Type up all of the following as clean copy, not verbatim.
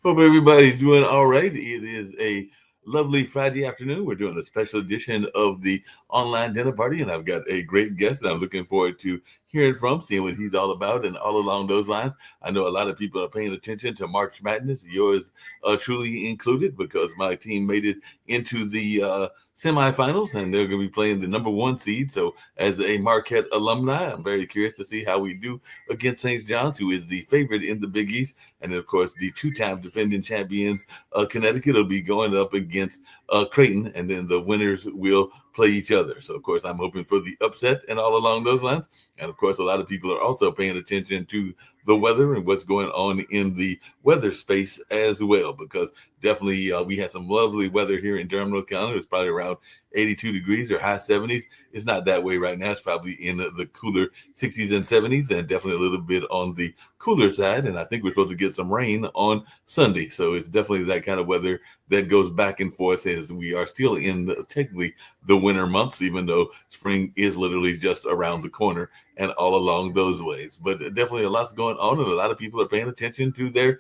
Hope everybody's doing all right. It is a lovely Friday afternoon. We're doing a special edition of the online dinner party, and I've got a great guest that I'm looking forward to hearing from, seeing what he's all about, and all along those lines. I know a lot of people are paying attention to March Madness, yours truly included, because my team made it into the semifinals, and they're going to be playing the number one seed. So, as a Marquette alumni, I'm very curious to see how we do against St. John's, who is the favorite in the Big East. And then, of course, the two-time defending champions, Connecticut, will be going up against Creighton, and then the winners will play each other. So, of course, I'm hoping for the upset and all along those lines. And, of course, a lot of people are also paying attention to the weather and what's going on in the weather space as well, because definitely we had some lovely weather here in Durham, North Carolina. It's probably around 82 degrees or high 70s. It's not that way right now. It's probably in the cooler 60s and 70s, and definitely a little bit on the cooler side. And I think we're supposed to get some rain on Sunday. So it's definitely that kind of weather that goes back and forth, as we are still in technically the winter months, even though spring is literally just around the corner and all along those ways. But definitely a lot's going on, and a lot of people are paying attention to their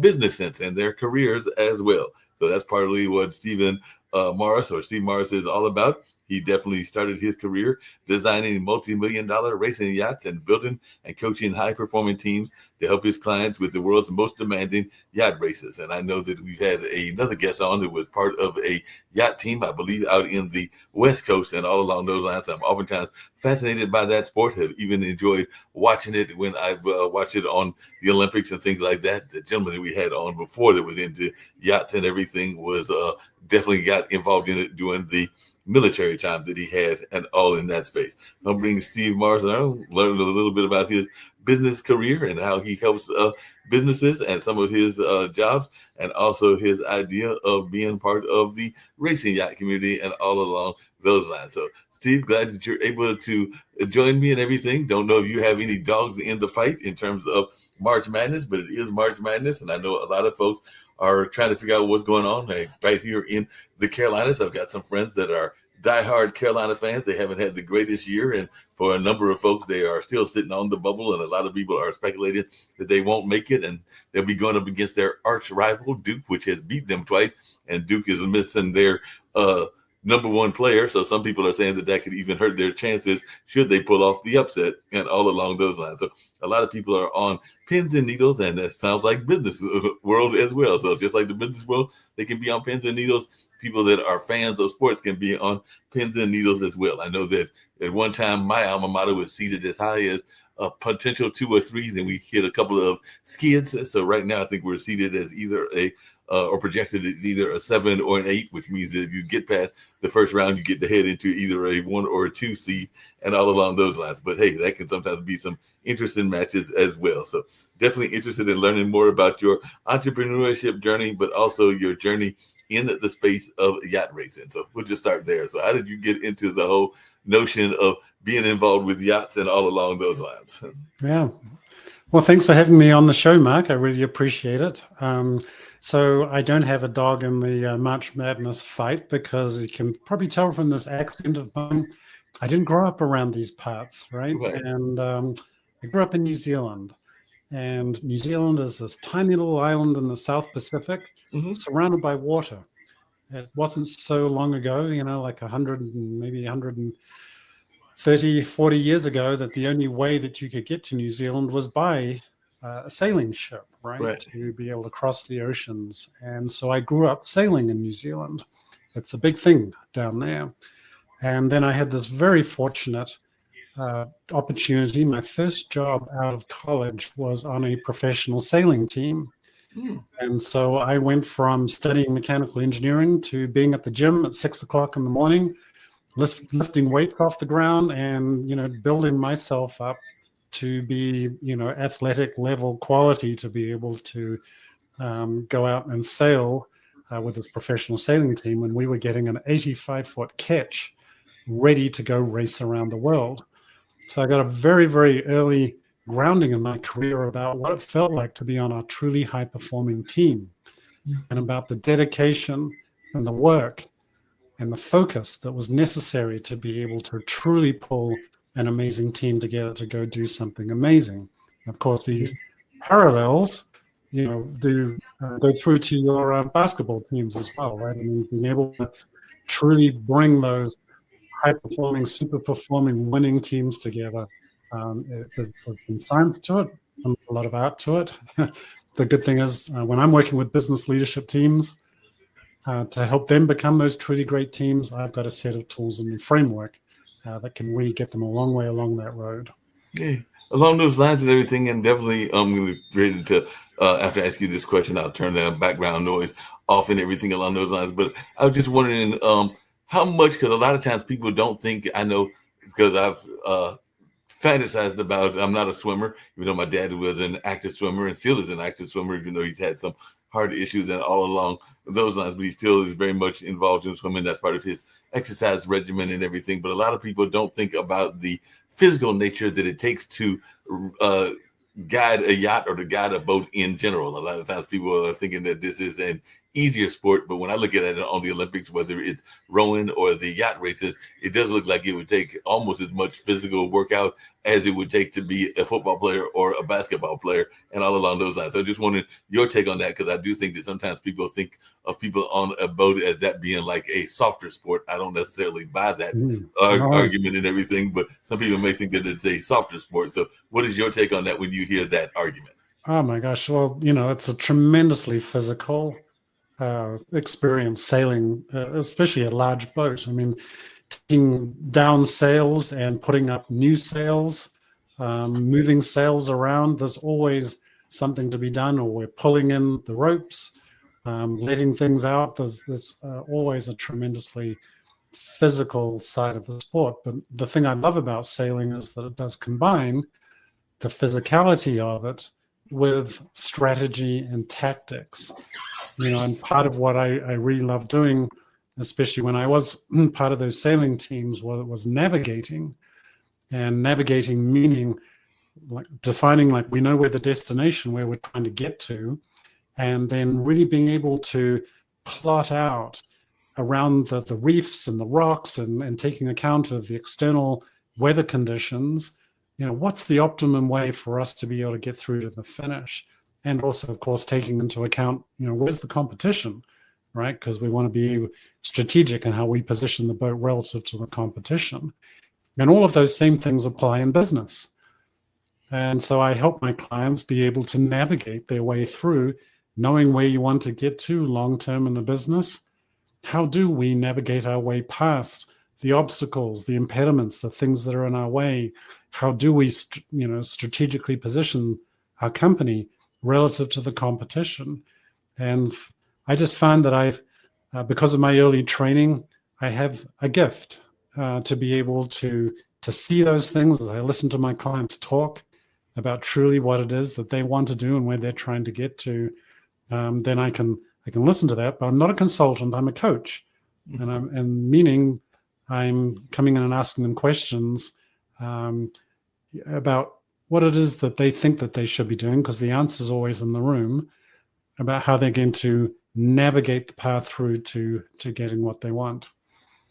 business sense and their careers as well. So that's partly what Steve Morris is all about. He definitely started his career designing multi-million-dollar racing yachts and building and coaching high-performing teams to help his clients with the world's most demanding yacht races. And I know that we've had another guest on who was part of a yacht team, I believe, out in the West Coast, and all along those lines. I'm oftentimes fascinated by that sport, have even enjoyed watching it when I've watched it on the Olympics and things like that. The gentleman that we had on before that was into yachts and everything was definitely got involved in it during the military time that he had, and all in that space. I'll bring Steve Morris on, learn a little bit about his business career and how he helps businesses and some of his jobs, and also his idea of being part of the racing yacht community and all along those lines. So, Steve, glad that you're able to join me and everything. Don't know if you have any dogs in the fight in terms of March Madness, but it is March Madness, and I know a lot of folks are trying to figure out what's going on right here in the Carolinas. I've got some friends that are diehard Carolina fans. They haven't had the greatest year, and for a number of folks, they are still sitting on the bubble, and a lot of people are speculating that they won't make it, and they'll be going up against their arch rival, Duke, which has beat them twice, and Duke is missing their number one player. So some people are saying that could even hurt their chances should they pull off the upset, and all along those lines. So a lot of people are on pins and needles, and that sounds like business world as well. So just like the business world, they can be on pins and needles. People that are fans of sports can be on pins and needles as well. I know that at one time my alma mater was seated as high as a potential 2 or 3, then we hit a couple of skids. So right now I think we're seated as either or projected as either a 7 or an 8, which means that if you get past the first round, you get to head into either a 1 or a 2 seed, and all along those lines. But hey, that can sometimes be some interesting matches as well. So definitely interested in learning more about your entrepreneurship journey, but also your journey in the space of yacht racing. So we'll just start there. So how did you get into the whole notion of being involved with yachts and all along those lines? Yeah. Well, thanks for having me on the show, Mark. I really appreciate it. So I don't have a dog in the March Madness fight, because you can probably tell from this accent of mine, I didn't grow up around these parts, right? And I grew up in New Zealand. And New Zealand is this tiny little island in the South Pacific, surrounded by water. It wasn't so long ago, like 100 and maybe 130, 40 years ago, that the only way that you could get to New Zealand was by a sailing ship, right? To be able to cross the oceans. And so I grew up sailing in New Zealand. It's a big thing down there. And then I had this very fortunate opportunity. My first job out of college was on a professional sailing team. And so I went from studying mechanical engineering to being at the gym at 6 o'clock in the morning, lifting weights off the ground, and, building myself up to be, athletic level quality to be able to go out and sail with this professional sailing team when we were getting an 85-foot ketch ready to go race around the world. So I got a very, very early grounding in my career about what it felt like to be on a truly high-performing team, and about the dedication and the work and the focus that was necessary to be able to truly pull an amazing team together to go do something amazing. And of course, these parallels go through to your basketball teams as well, right? I mean, being able to truly bring those high-performing, super-performing, winning teams together. There's been science to it, and a lot of art to it. The good thing is when I'm working with business leadership teams to help them become those truly great teams, I've got a set of tools and framework that can really get them a long way along that road. Yeah, along those lines and everything, and definitely we're ready to, after I ask you this question, I'll turn the background noise off and everything along those lines. But I was just wondering how much, because a lot of times people don't think, I know, because I've fantasized about, I'm not a swimmer, even though my dad was an active swimmer and still is an active swimmer, even though he's had some heart issues and all along those lines, but he still is very much involved in swimming. That's part of his exercise regimen and everything. But a lot of people don't think about the physical nature that it takes to guide a yacht or to guide a boat in general. A lot of times people are thinking that this is an easier sport, but when I look at it on the Olympics, whether it's rowing or the yacht races, it does look like it would take almost as much physical workout as it would take to be a football player or a basketball player, and all along those lines. So I just wanted your take on that, because I do think that sometimes people think of people on a boat as that being like a softer sport. I don't necessarily buy that argument and everything, but some people may think that it's a softer sport. So what is your take on that when you hear that argument? Oh my gosh. Well, it's a tremendously physical experience sailing, especially a large boat. I mean, taking down sails and putting up new sails, moving sails around, there's always something to be done, or we're pulling in the ropes, letting things out. There's always a tremendously physical side of the sport. But the thing I love about sailing is that it does combine the physicality of it with strategy and tactics. And part of what I really love doing, especially when I was part of those sailing teams, was navigating. And navigating meaning like defining, like, we know where the destination, where we're trying to get to, and then really being able to plot out around the reefs and the rocks and taking account of the external weather conditions, what's the optimum way for us to be able to get through to the finish. And also, of course, taking into account, where's the competition, right? Because we want to be strategic in how we position the boat relative to the competition. And all of those same things apply in business. And so I help my clients be able to navigate their way through, knowing where you want to get to long-term in the business. How do we navigate our way past the obstacles, the impediments, the things that are in our way? How do we, strategically position our company relative to the competition? And I just found that I've, because of my early training, I have a gift to be able to see those things as I listen to my clients talk about truly what it is that they want to do and where they're trying to get to. Then I can listen to that, but I'm not a consultant, I'm a coach. And meaning I'm coming in and asking them questions about what it is that they think that they should be doing, because the answer is always in the room, about how they're going to navigate the path through to getting what they want.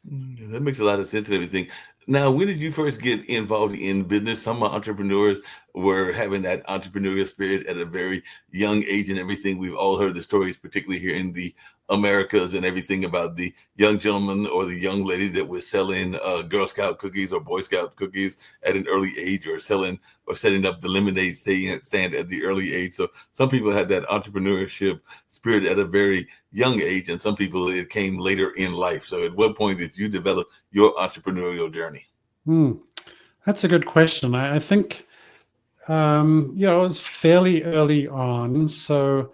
That makes a lot of sense and everything. Now, when did you first get involved in business? Some entrepreneurs were having that entrepreneurial spirit at a very young age and everything. We've all heard the stories, particularly here in the Americas and everything, about the young gentlemen or the young ladies that were selling Girl Scout cookies or Boy Scout cookies at an early age, or selling or setting up the lemonade stand at the early age. So some people had that entrepreneurship spirit at a very young age, and some people it came later in life. So at what point did you develop your entrepreneurial journey? That's a good question. I think, it was fairly early on. So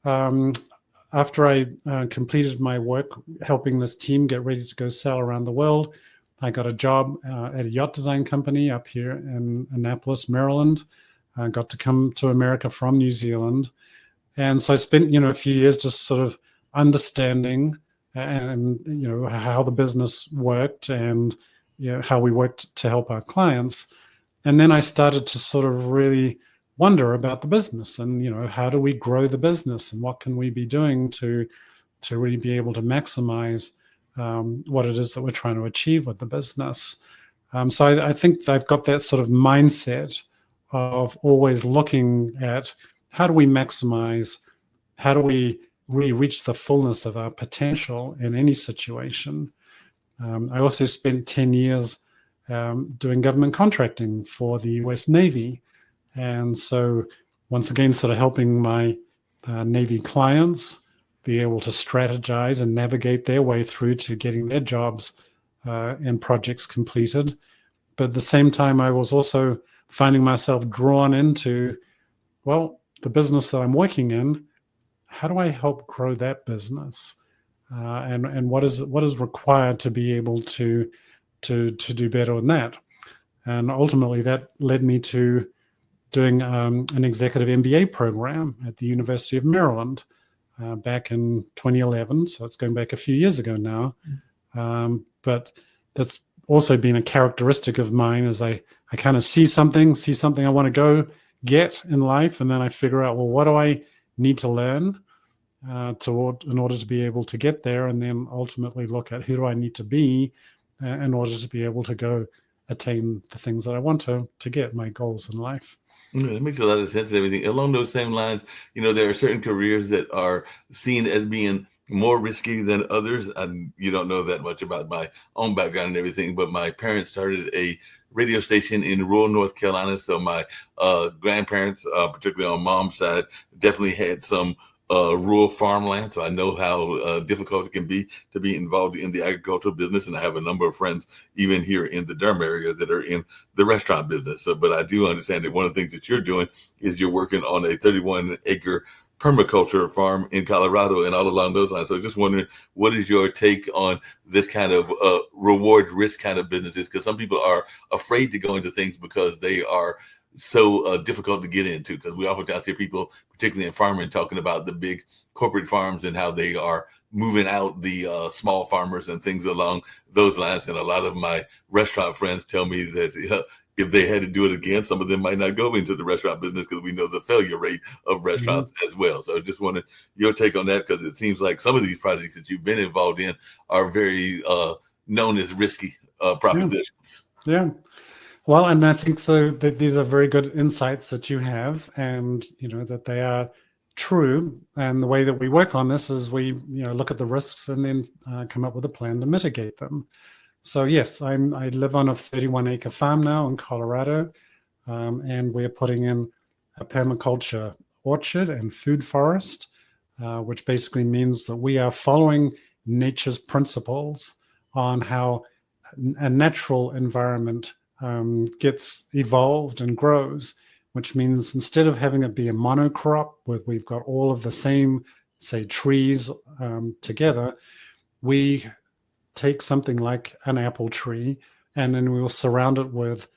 after I completed my work helping this team get ready to go sail around the world, I got a job at a yacht design company up here in Annapolis, Maryland. I got to come to America from New Zealand. And so I spent, a few years just sort of understanding and, how the business worked and, how we worked to help our clients. And then I started to sort of really wonder about the business and, how do we grow the business and what can we be doing to really be able to maximize what it is that we're trying to achieve with the business. So I think I've got that sort of mindset of always looking at how do we maximize, how do we really reach the fullness of our potential in any situation? I also spent 10 years doing government contracting for the US Navy. And so once again, sort of helping my Navy clients be able to strategize and navigate their way through to getting their jobs and projects completed. But at the same time, I was also finding myself drawn into, well, the business that I'm working in, how do I help grow that business? And what is required to be able to do better on that? And ultimately, that led me to doing an executive MBA program at the University of Maryland back in 2011. So it's going back a few years ago now. But that's also been a characteristic of mine, as I kind of see something I want to go get in life, and then I figure out, well, what do I need to learn in order to be able to get there, and then ultimately look at who do I need to be in order to be able to go attain the things that I want to get, my goals in life. It makes a lot of sense and everything. Along those same lines, there are certain careers that are seen as being more risky than others. And you don't know that much about my own background and everything, but my parents started a radio station in rural North Carolina. So my grandparents, particularly on mom's side, definitely had some rural farmland. So I know how difficult it can be to be involved in the agricultural business. And I have a number of friends, even here in the Durham area, that are in the restaurant business. But I do understand that one of the things that you're doing is you're working on a 31-acre permaculture farm in Colorado and all along those lines. So just wondering, what is your take on this kind of reward risk kind of businesses? Because some people are afraid to go into things because they are so difficult to get into, because we oftentimes hear people, particularly in farming, talking about the big corporate farms and how they are moving out the small farmers and things along those lines. And a lot of my restaurant friends tell me that if they had to do it again, some of them might not go into the restaurant business, because we know the failure rate of restaurants as well. So I just wanted your take on that, because it seems like some of these projects that you've been involved in are very known as risky propositions. Yeah. Well, and I think that these are very good insights that you have, and that they are true. And the way that we work on this is we look at the risks and then come up with a plan to mitigate them. So yes, I live on a 31-acre farm now in Colorado, and we're putting in a permaculture orchard and food forest, which basically means that we are following nature's principles on how a natural environment gets evolved and grows, which means instead of having it be a monocrop where we've got all of the same, say, trees together, we take something like an apple tree, and then we will surround it with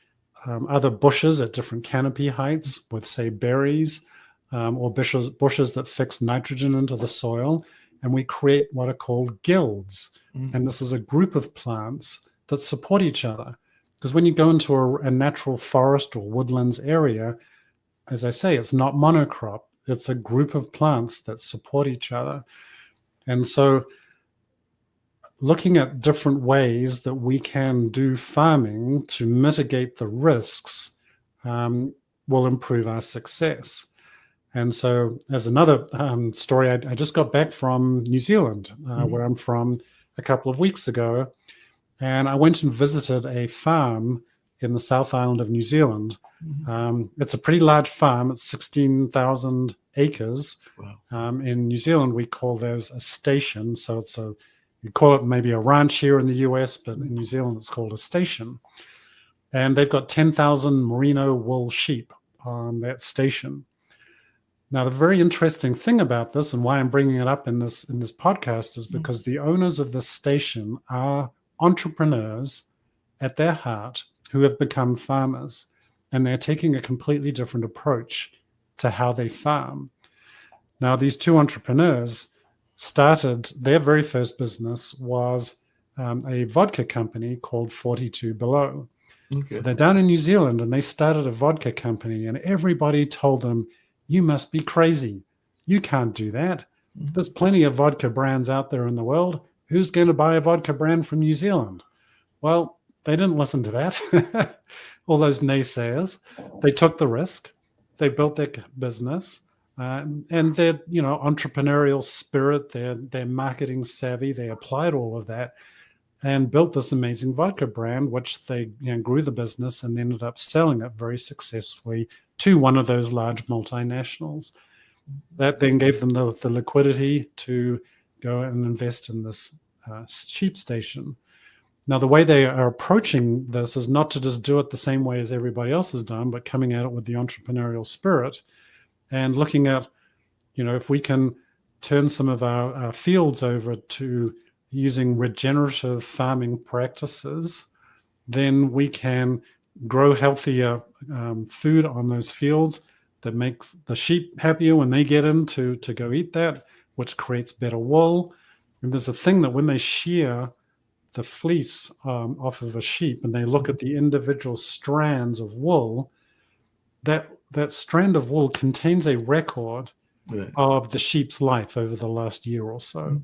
other bushes at different canopy heights with, say, berries or bushes that fix nitrogen into the soil. And we create what are called guilds. And this is a group of plants that support each other. Because when you go into a natural forest or woodlands area, as I say, it's not monocrop. It's a group of plants that support each other. And so looking at different ways that we can do farming to mitigate the risks will improve our success. And so as another story, I just got back from New Zealand, where I'm from, a couple of weeks ago. And I went and visited a farm in the South Island of New Zealand. It's a pretty large farm. It's 16,000 acres. Wow. In New Zealand, we call those a station. So you call it maybe a ranch here in the US, but in New Zealand, it's called a station. And they've got 10,000 merino wool sheep on that station. Now, the very interesting thing about this, and why I'm bringing it up in this podcast, is because the owners of this station are entrepreneurs at their heart who have become farmers, and they're taking a completely different approach to how they farm. Now, these two entrepreneurs started, their very first business was a vodka company called 42 Below. Okay. So they're down in New Zealand, and they started a vodka company, and everybody told them, you must be crazy. You can't do that. There's plenty of vodka brands out there in the world. Who's going to buy a vodka brand from New Zealand? Well, they didn't listen to that. All those naysayers. They took the risk. They built their business. And their entrepreneurial spirit, their marketing savvy, they applied all of that and built this amazing vodka brand, which they grew the business and ended up selling it very successfully to one of those large multinationals. That then gave them the liquidity to go and invest in this sheep station. Now, the way they are approaching this is not to just do it the same way as everybody else has done, but coming at it with the entrepreneurial spirit and looking at, if we can turn some of our fields over to using regenerative farming practices, then we can grow healthier food on those fields that makes the sheep happier when they get in to go eat that, which creates better wool. And there's a thing that when they shear the fleece off of a sheep and they look at the individual strands of wool, that strand of wool contains a record of the sheep's life over the last year or so.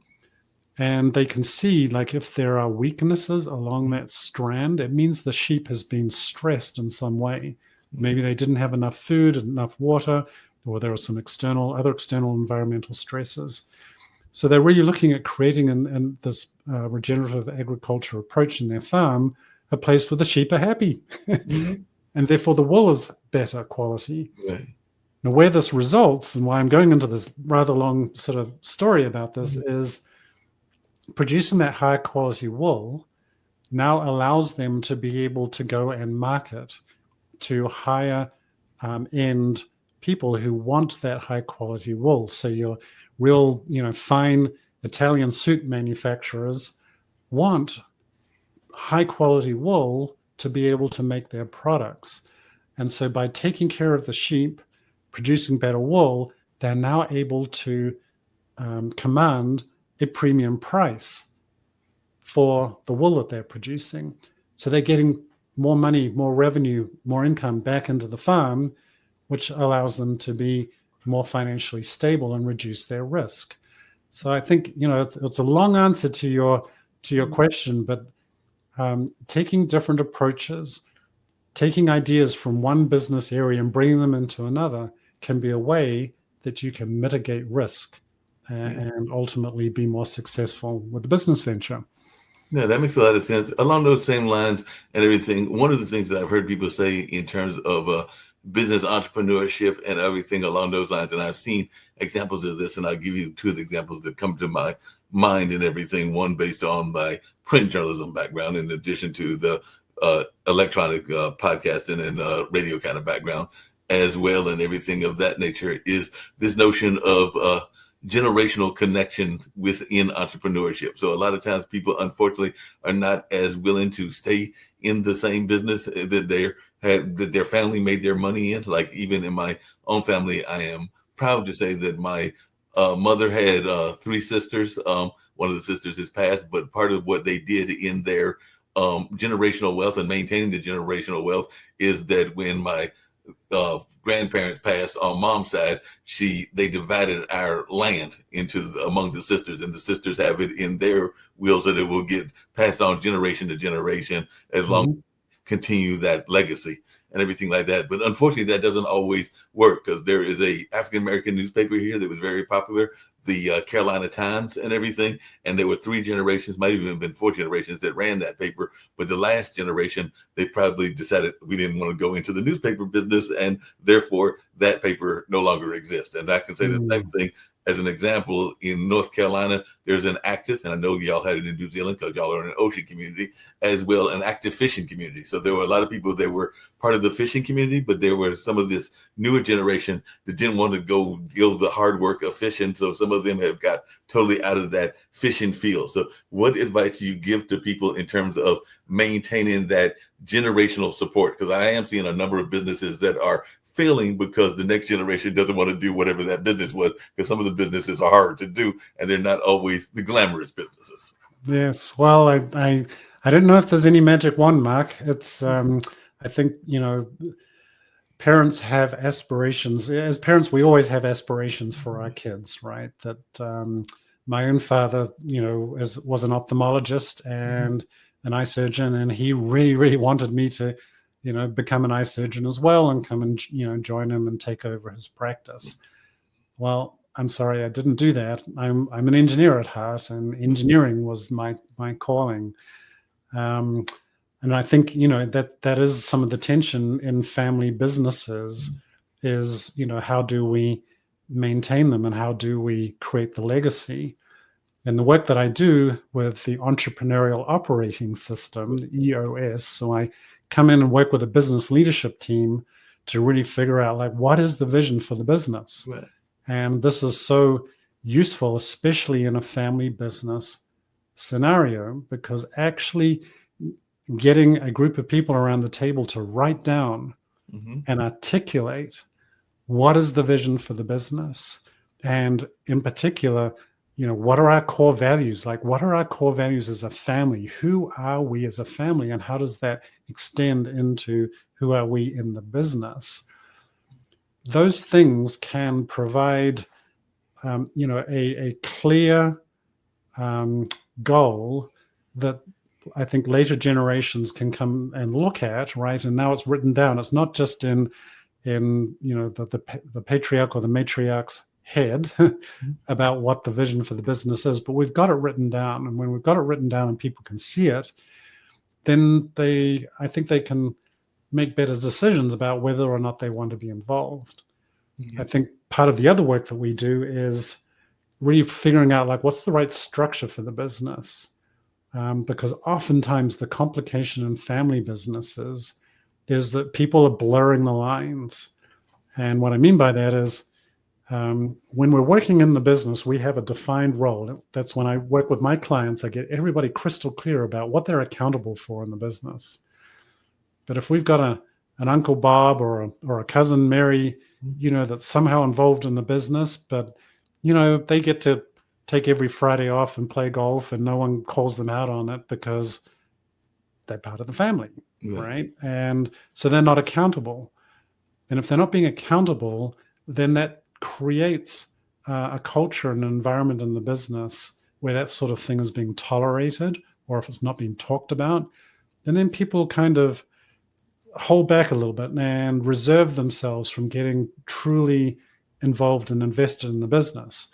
And they can see, like, if there are weaknesses along that strand, it means the sheep has been stressed in some way. Maybe they didn't have enough food, enough water, or there are some other external environmental stresses. So they're really looking at creating this regenerative agriculture approach in their farm, a place where the sheep are happy. And therefore the wool is better quality. Right. Now, where this results, and why I'm going into this rather long sort of story about this, is producing that high quality wool now allows them to be able to go and market to higher end people who want that high quality wool. So your real, fine Italian suit manufacturers want high quality wool to be able to make their products. And so by taking care of the sheep, producing better wool, they're now able to command a premium price for the wool that they're producing. So they're getting more money, more revenue, more income back into the farm, which allows them to be more financially stable and reduce their risk. So I think, it's a long answer to your question, but taking different approaches, taking ideas from one business area and bringing them into another can be a way that you can mitigate risk and ultimately be more successful with the business venture. Yeah, that makes a lot of sense. Along those same lines and everything, one of the things that I've heard people say in terms of business entrepreneurship and everything along those lines, and I've seen examples of this, and I'll give you two of the examples that come to my mind and everything. One based on my print journalism background, in addition to the electronic podcasting and radio kind of background as well, and everything of that nature, is this notion of generational connection within entrepreneurship. So a lot of times people, unfortunately, are not as willing to stay in the same business that their family made their money in. Like, even in my own family, I am proud to say that my mother had three sisters. One of the sisters has passed, but part of what they did in their generational wealth and maintaining the generational wealth is that when my grandparents passed on mom's side, they divided our land among the sisters, and the sisters have it in their wills that it will get passed on generation to generation as long as continue that legacy and everything like that. But unfortunately, that doesn't always work, because there is a African American newspaper here that was very popular, the Carolina Times and everything. And there were three generations, might even have been four generations, that ran that paper. But the last generation, they probably decided we didn't want to go into the newspaper business, and therefore that paper no longer exists. And I can say the same thing. As an example, in North Carolina, there's an active, and I know y'all had it in New Zealand because y'all are in an ocean community as well, an active fishing community. So there were a lot of people that were part of the fishing community, but there were some of this newer generation that didn't want to go deal the hard work of fishing. So some of them have got totally out of that fishing field. So what advice do you give to people in terms of maintaining that generational support? Because I am seeing a number of businesses that are failing because the next generation doesn't want to do whatever that business was, because some of the businesses are hard to do and they're not always the glamorous businesses. Yes. Well, I don't know if there's any magic wand, Mark. It's I think, parents have aspirations. As parents, we always have aspirations for our kids, right? That my own father, was an ophthalmologist and an eye surgeon, and he really, really wanted me to become an eye surgeon as well and come and, join him and take over his practice. well, I'm sorry, I didn't do that. I'm an engineer at heart, and engineering was my calling. Um, and I think, that is some of the tension in family businesses is, how do we maintain them and how do we create the legacy? And the work that I do with the Entrepreneurial Operating System, the EOS, so I come in and work with a business leadership team to really figure out, like, what is the vision for the business? Right. And this is so useful, especially in a family business scenario, because actually getting a group of people around the table to write down and articulate what is the vision for the business, and in particular, what are our core values? Like, what are our core values as a family? Who are we as a family? And how does that extend into who are we in the business? Those things can provide, a clear goal that I think later generations can come and look at, right? And now it's written down. It's not just in the patriarch or the matriarch's head about what the vision for the business is, but we've got it written down. And when we've got it written down and people can see it, then I think they can make better decisions about whether or not they want to be involved. I think part of the other work that we do is really figuring out, like, what's the right structure for the business? Because oftentimes the complication in family businesses is that people are blurring the lines. And what I mean by that is, when we're working in the business, we have a defined role. That's when I work with my clients, I get everybody crystal clear about what they're accountable for in the business. But if we've got an Uncle Bob or a cousin Mary, that's somehow involved in the business, but, they get to take every Friday off and play golf and no one calls them out on it because they're part of the family, right? And so they're not accountable. And if they're not being accountable, then that creates a culture and an environment in the business where that sort of thing is being tolerated, or if it's not being talked about, and then people kind of hold back a little bit and reserve themselves from getting truly involved and invested in the business.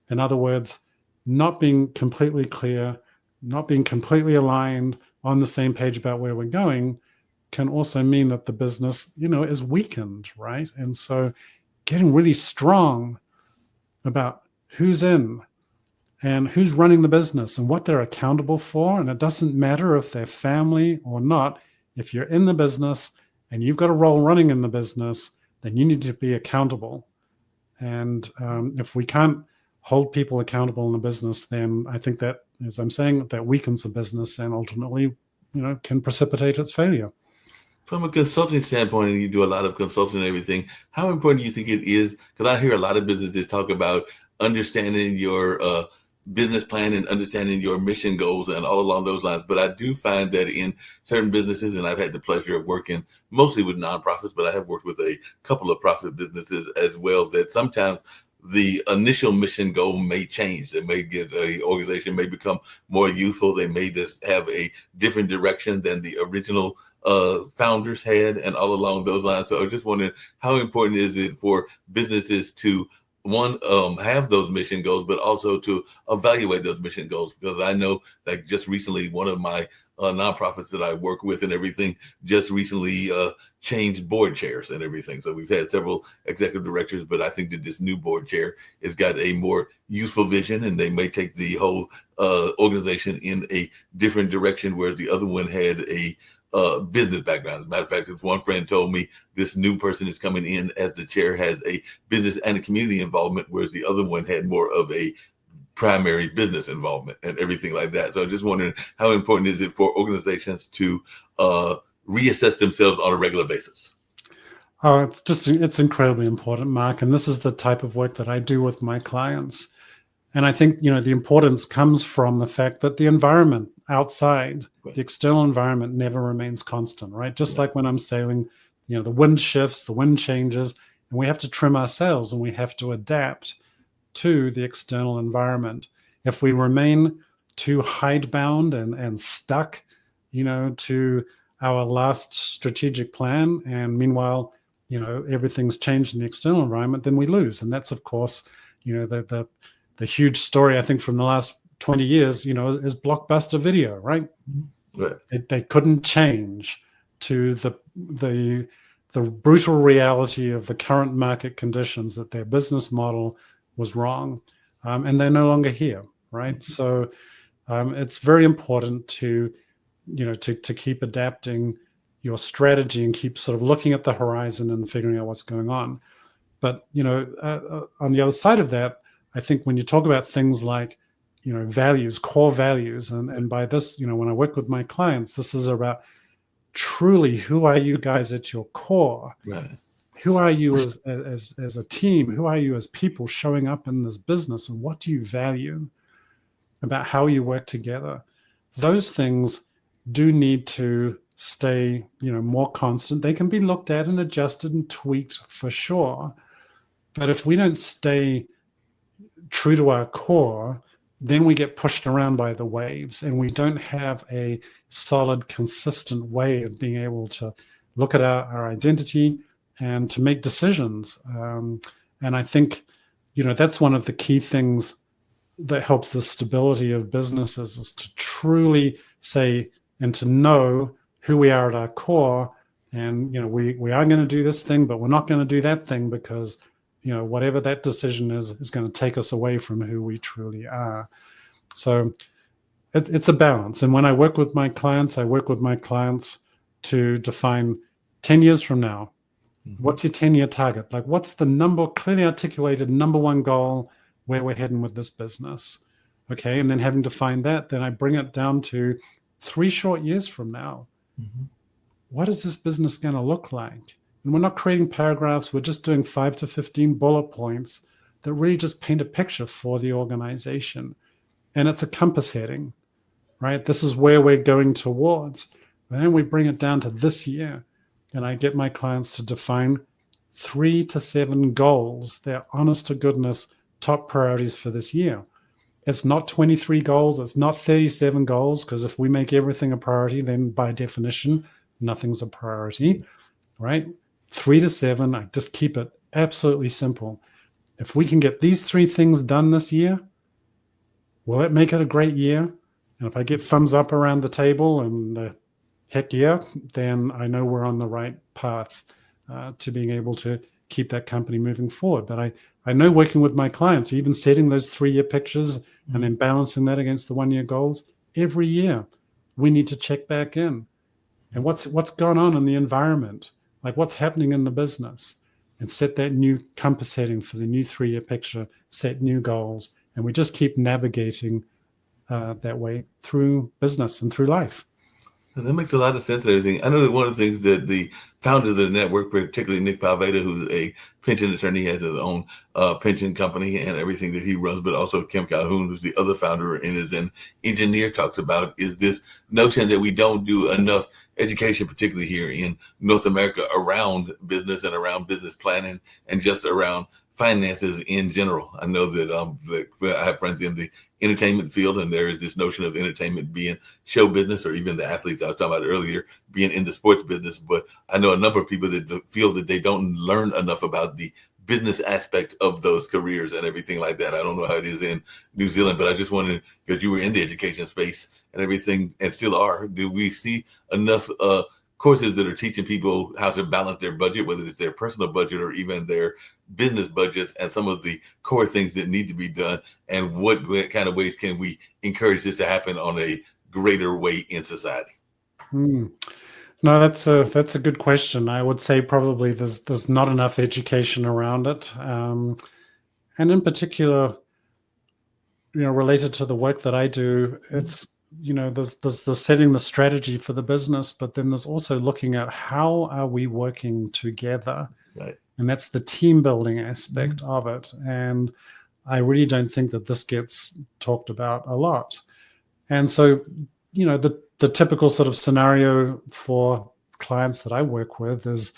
In other words, not being completely clear, not being completely aligned on the same page about where we're going can also mean that the business, is weakened, right? And so getting really strong about who's in and who's running the business and what they're accountable for. And it doesn't matter if they're family or not. If you're in the business and you've got a role running in the business, then you need to be accountable. And if we can't hold people accountable in the business, then I think that, as I'm saying, that weakens the business and ultimately, can precipitate its failure. From a consulting standpoint, and you do a lot of consulting and everything, how important do you think it is? Because I hear a lot of businesses talk about understanding your business plan and understanding your mission goals and all along those lines. But I do find that in certain businesses, and I've had the pleasure of working mostly with nonprofits, but I have worked with a couple of profit businesses as well, that sometimes the initial mission goal may change. They may get a organization may become more useful. They may just have a different direction than the original founders had, and all along those lines. So I just wondering, how important is it for businesses to have those mission goals, but also to evaluate those mission goals? Because I know, like, just recently, one of my nonprofits that I work with and everything just recently changed board chairs and everything. So we've had several executive directors, but I think that this new board chair has got a more useful vision, and they may take the whole organization in a different direction, whereas the other one had a business background. As a matter of fact, if one friend told me this new person is coming in as the chair has a business and a community involvement, whereas the other one had more of a primary business involvement and everything like that. So I'm just wondering, how important is it for organizations to reassess themselves on a regular basis? Oh, it's incredibly important, Mark. And this is the type of work that I do with my clients. And I think, the importance comes from the fact that the environment outside, the external environment, never remains constant, right? Just like when I'm sailing, the wind shifts, the wind changes, and we have to trim our sails and we have to adapt to the external environment. If we remain too hidebound and stuck, to our last strategic plan, and meanwhile, everything's changed in the external environment, then we lose. And that's, of course, the huge story, I think, from the last 20 years, is Blockbuster Video, right? Right. They couldn't change to the brutal reality of the current market conditions, that their business model was wrong, and they're no longer here, right? So it's very important to keep adapting your strategy and keep sort of looking at the horizon and figuring out what's going on. But on the other side of that, I think when you talk about things like values, core values, and by this, when I work with my clients, this is about truly, who are you guys at your core? Right. Who are you as a team? Who are you as people showing up in this business? And what do you value about how you work together? Those things do need to stay, more constant. They can be looked at and adjusted and tweaked for sure. But if we don't stay true to our core, then we get pushed around by the waves, and we don't have a solid, consistent way of being able to look at our identity and to make decisions. And I think, that's one of the key things that helps the stability of businesses, is to truly say and to know who we are at our core. And, we are going to do this thing, but we're not going to do that thing, because whatever that decision is going to take us away from who we truly are. So it's a balance. And when I work with my clients, to define 10 years from now, what's your 10-year target? Like, what's the clearly articulated number one goal where we're heading with this business? Okay. And then having defined that, then I bring it down to 3 short years from now. What is this business going to look like? And we're not creating paragraphs. We're just doing 5 to 15 bullet points that really just paint a picture for the organization. And it's a compass heading, right? This is where we're going towards. And then we bring it down to this year. And I get my clients to define 3 to 7 goals. They're honest to goodness top priorities for this year. It's not 23 goals. It's not 37 goals, because if we make everything a priority, then by definition, nothing's a priority, right? 3 to 7, I just keep it absolutely simple. If we can get these 3 things done this year, will it make it a great year? And if I get thumbs up around the table and heck yeah, then I know we're on the right path to being able to keep that company moving forward. But I know, working with my clients, even setting those 3-year pictures and then balancing that against the 1-year goals, every year we need to check back in. And what's going on in the environment? Like, what's happening in the business, and set that new compass heading for the new 3-year picture, set new goals. And we just keep navigating that way through business and through life. That makes a lot of sense and everything. I know that one of the things that the founders of the network, particularly Nick Palveda, who's a pension attorney, has his own pension company and everything that he runs, but also Kim Calhoun, who's the other founder and is an engineer, talks about, is this notion that we don't do enough education, particularly here in North America, around business and around business planning and just around finances in general. I know that I have friends in the entertainment field, and there is this notion of entertainment being show business, or even the athletes I was talking about earlier being in the sports business. But I know a number of people that feel that they don't learn enough about the business aspect of those careers and everything like that. I don't know how it is in New Zealand, but I just wanted, because you were in the education space and everything, and still are, do we see enough courses that are teaching people how to balance their budget, whether it's their personal budget or even their business budgets, and some of the core things that need to be done, and what kind of ways can we encourage this to happen on a greater way in society? No, that's a good question. I would say probably there's not enough education around it, and in particular, related to the work that I do, it's there's the setting the strategy for the business, but then there's also looking at how are we working together, right? And that's the team building aspect of it. And I really don't think that this gets talked about a lot. And so, the typical sort of scenario for clients that I work with is,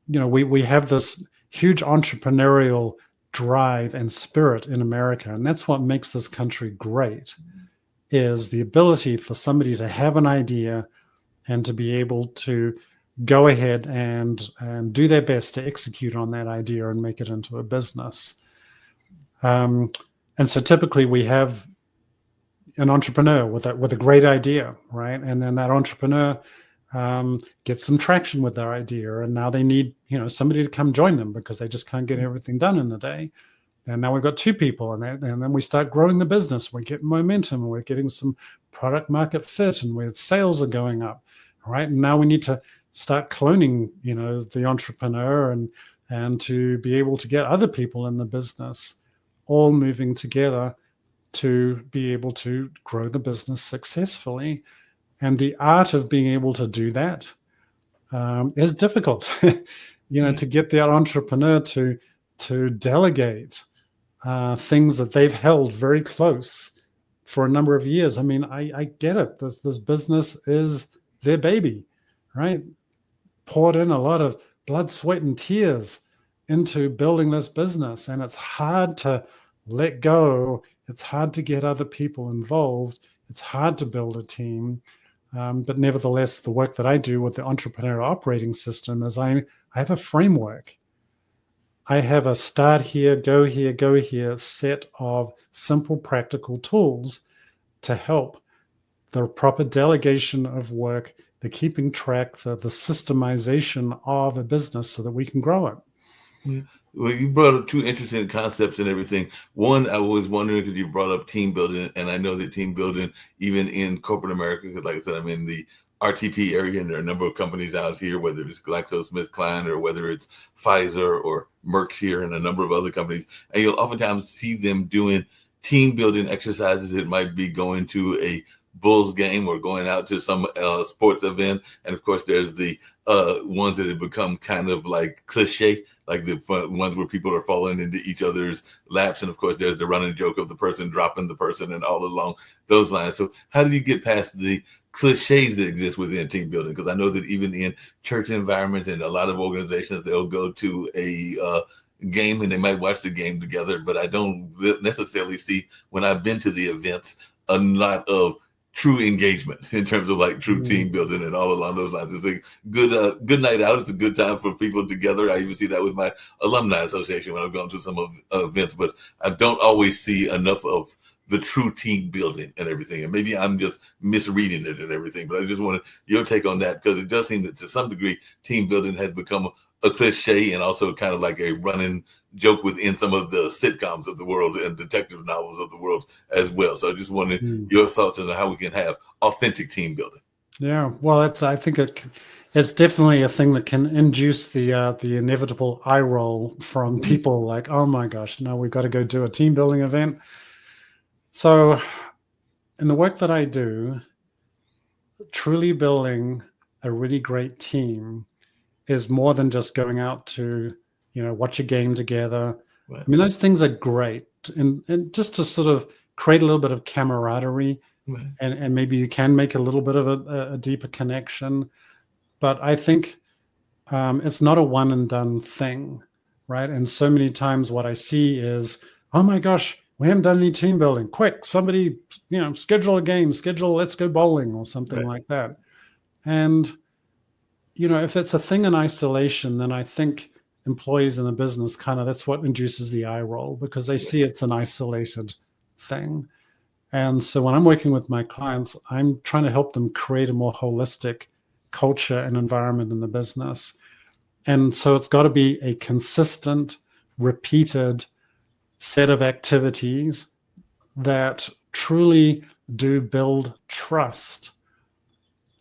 we have this huge entrepreneurial drive and spirit in America. And that's what makes this country great, is the ability for somebody to have an idea and to be able to go ahead and do their best to execute on that idea and make it into a business. And so typically we have an entrepreneur with a great idea, right? And then that entrepreneur gets some traction with their idea, and now they need somebody to come join them because they just can't get everything done in the day. And now we've got two people, and then we start growing the business. We get momentum, and we're getting some product market fit, and where sales are going up, right? And now we need to start cloning, the entrepreneur and to be able to get other people in the business all moving together to be able to grow the business successfully. And the art of being able to do that is difficult, to get the entrepreneur to delegate things that they've held very close for a number of years. I mean, I get it. This business is their baby, right? Poured in a lot of blood, sweat, and tears into building this business, and it's hard to let go. It's hard to get other people involved. It's hard to build a team. But nevertheless, the work that I do with the Entrepreneur Operating System is I have a framework. I have a start here, go here set of simple, practical tools to help the proper delegation of work, the keeping track, the systemization of a business so that we can grow it. Yeah. Well, you brought up two interesting concepts and everything. One, I was wondering because you brought up team building, and I know that team building, even in corporate America, because like I said, I'm in the RTP area, and there are a number of companies out here, whether it's GlaxoSmithKline or whether it's Pfizer or Merck's here and a number of other companies, and you'll oftentimes see them doing team building exercises. It might be going to a Bulls game or going out to some sports event. And of course, there's the ones that have become kind of like cliche, like the ones where people are falling into each other's laps. And of course, there's the running joke of the person dropping the person and all along those lines. So how do you get past the cliches that exist within team building? Because I know that even in church environments and a lot of organizations, they'll go to a game and they might watch the game together. But I don't necessarily see, when I've been to the events, a lot of true engagement in terms of like true team building and all along those lines. It's a good night out. It's a good time for people together. I even see that with my alumni association when I've gone to some events, but I don't always see enough of the true team building and everything. And maybe I'm just misreading it and everything, but I just wanted your take on that, because it does seem that to some degree, team building has become a cliche and also kind of like a running joke within some of the sitcoms of the world and detective novels of the world as well. So I just wanted your thoughts on how we can have authentic team building. Yeah, well, I think it's definitely a thing that can induce the inevitable eye roll from people like, oh my gosh, no, we've got to go do a team building event. So in the work that I do, truly building a really great team is more than just going out to, watch a game together. Right. I mean, those things are great. And just to sort of create a little bit of camaraderie, right, and maybe you can make a little bit of a deeper connection. But I think it's not a one and done thing, right? And so many times what I see is, oh my gosh, we haven't done any team building. Quick, somebody, schedule a game, let's go bowling or something like that. And if it's a thing in isolation, then I think employees in the business that's what induces the eye roll, because they see it's an isolated thing. And so when I'm working with my clients, I'm trying to help them create a more holistic culture and environment in the business. And so it's got to be a consistent, repeated set of activities that truly do build trust,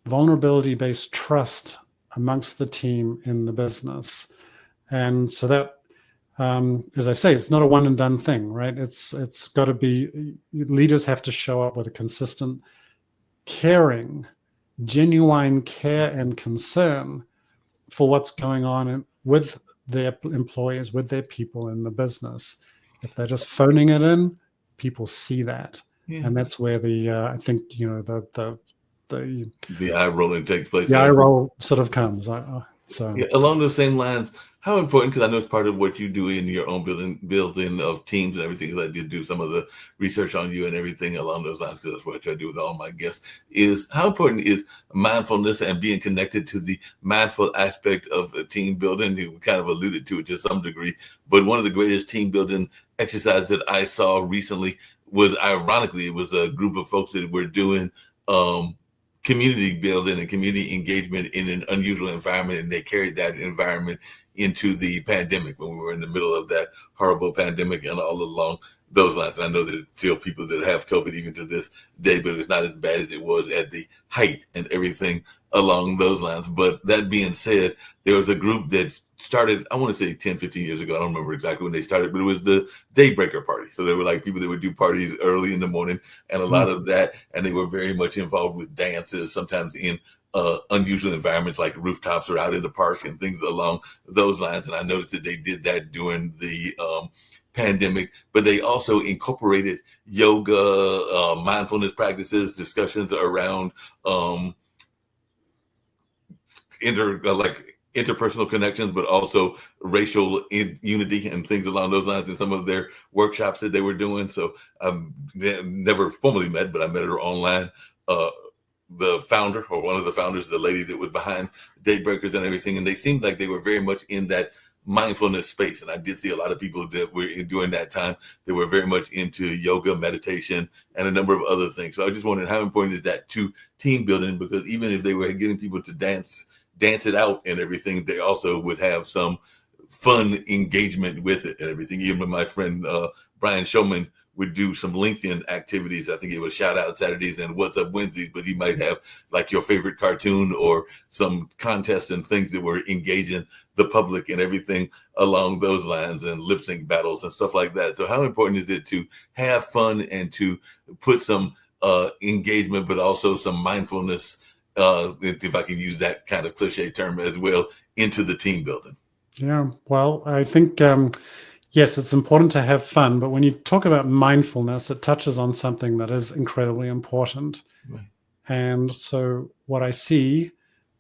vulnerability-based trust amongst the team in the business. And so that, as I say, it's not a one and done thing, right? It's got to be, leaders have to show up with a consistent, caring, genuine care and concern for what's going on with their employees, with their people in the business. If they're just phoning it in, people see that. Yeah. And that's where I think, the eye rolling takes place. The eye roll sort of comes. So along those same lines, how important, because I know it's part of what you do in your own building of teams and everything, because I did do some of the research on you and everything along those lines, because that's what I try to do with all my guests, is how important is mindfulness and being connected to the mindful aspect of the team building? You kind of alluded to it to some degree, but one of the greatest team building exercises that I saw recently was, ironically, it was a group of folks that were doing community building and community engagement in an unusual environment, and they carried that environment into the pandemic, when we were in the middle of that horrible pandemic and all along those lines. And I know that it's still people that have COVID even to this day, but it's not as bad as it was at the height and everything along those lines. But that being said, there was a group that started, I want to say 10, 15 years ago. I don't remember exactly when they started, but it was the Daybreaker Party. So there were like people that would do parties early in the morning and a lot of that. And they were very much involved with dances, sometimes in unusual environments like rooftops or out in the park and things along those lines. And I noticed that they did that during the pandemic, but they also incorporated yoga, mindfulness practices, discussions around interpersonal connections, but also racial unity and things along those lines in some of their workshops that they were doing. So I've never formally met, but I met her online. The founder, or one of the founders, the lady that was behind Daybreakers and everything, and they seemed like they were very much in that mindfulness space. And I did see a lot of people that were during that time that were very much into yoga, meditation, and a number of other things. So I just wondered, how important is that to team building? Because even if they were getting people to dance it out and everything, they also would have some fun engagement with it and everything. Even my friend Brian Showman would do some LinkedIn activities. I think it was Shout Out Saturdays and What's Up Wednesdays, but he might have like your favorite cartoon or some contest and things that were engaging the public and everything along those lines, and lip sync battles and stuff like that. So how important is it to have fun and to put some engagement, but also some mindfulness, if I can use that kind of cliche term as well, into the team building? Yeah, well, I think yes, it's important to have fun, but when you talk about mindfulness, it touches on something that is incredibly important. Right. And so what I see,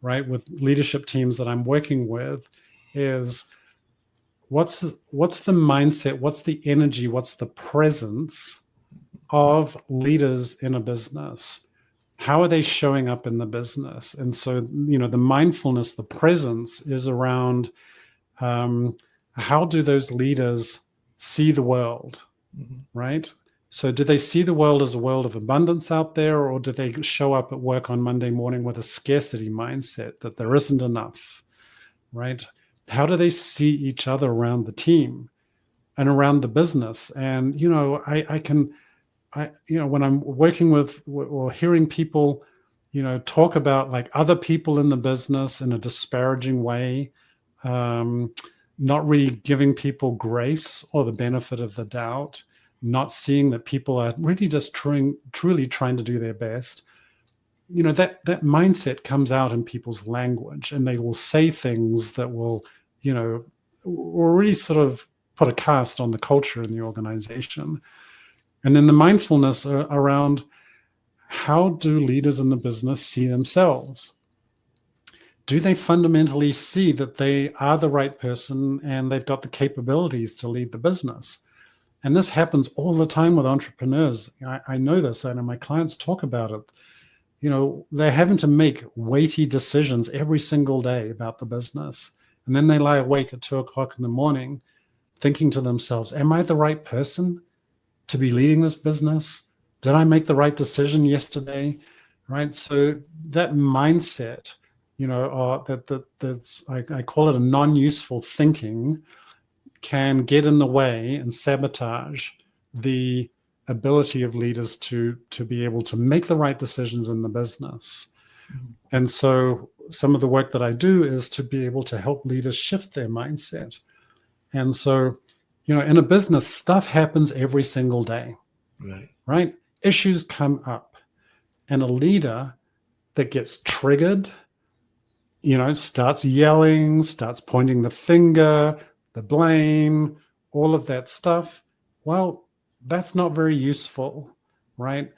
right, with leadership teams that I'm working with is what's the mindset, what's the energy, what's the presence of leaders in a business? How are they showing up in the business? And so, the mindfulness, the presence is around how do those leaders see the world, right? So do they see the world as a world of abundance out there, or do they show up at work on Monday morning with a scarcity mindset that there isn't enough, right? How do they see each other around the team and around the business? And, when I'm working with or hearing people, talk about like other people in the business in a disparaging way, not really giving people grace or the benefit of the doubt, not seeing that people are really just truly trying to do their best. That mindset comes out in people's language, and they will say things that will, really sort of put a cast on the culture in the organization. And then the mindfulness around how do leaders in the business see themselves? Do they fundamentally see that they are the right person and they've got the capabilities to lead the business? And this happens all the time with entrepreneurs. I know this, and my clients talk about it. They're having to make weighty decisions every single day about the business. And then they lie awake at 2:00 in the morning thinking to themselves, am I the right person to be leading this business? Did I make the right decision yesterday? Right? So that mindset, that's I call it a non-useful thinking, can get in the way and sabotage the ability of leaders to be able to make the right decisions in the business. And so some of the work that I do is to be able to help leaders shift their mindset. And so, in a business, stuff happens every single day, right? Issues come up, and a leader that gets triggered, starts yelling, starts pointing the finger, the blame, all of that stuff. Well, that's not very useful, right?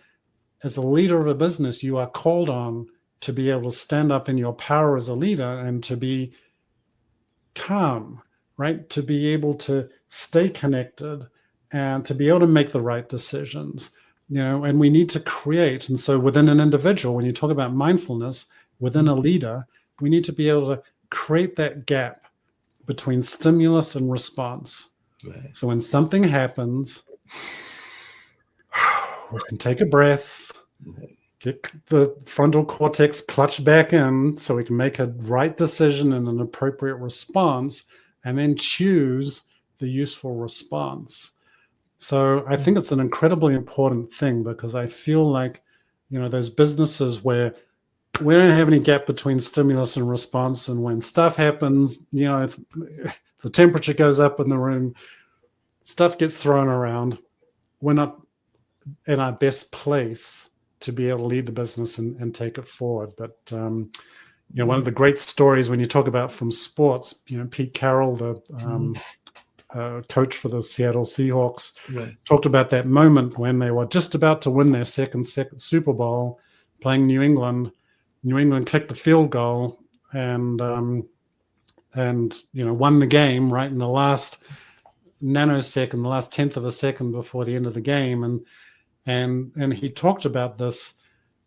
As a leader of a business, you are called on to be able to stand up in your power as a leader and to be calm, right? To be able to stay connected and to be able to make the right decisions, and we need to create. And so within an individual, when you talk about mindfulness, within a leader, we need to be able to create that gap between stimulus and response. Right. So when something happens, we can take a breath, get the frontal cortex clutched back in so we can make a right decision and an appropriate response, and then choose the useful response. So I think it's an incredibly important thing, because I feel like, those businesses where we don't have any gap between stimulus and response, and when stuff happens, if the temperature goes up in the room, stuff gets thrown around, we're not in our best place to be able to lead the business and take it forward. But one of the great stories when you talk about from sports, Pete Carroll, the coach for the Seattle Seahawks, talked about that moment when they were just about to win their second Super Bowl, playing New England. New England kicked a field goal and won the game right in the last nanosecond, the last tenth of a second before the end of the game. And he talked about this,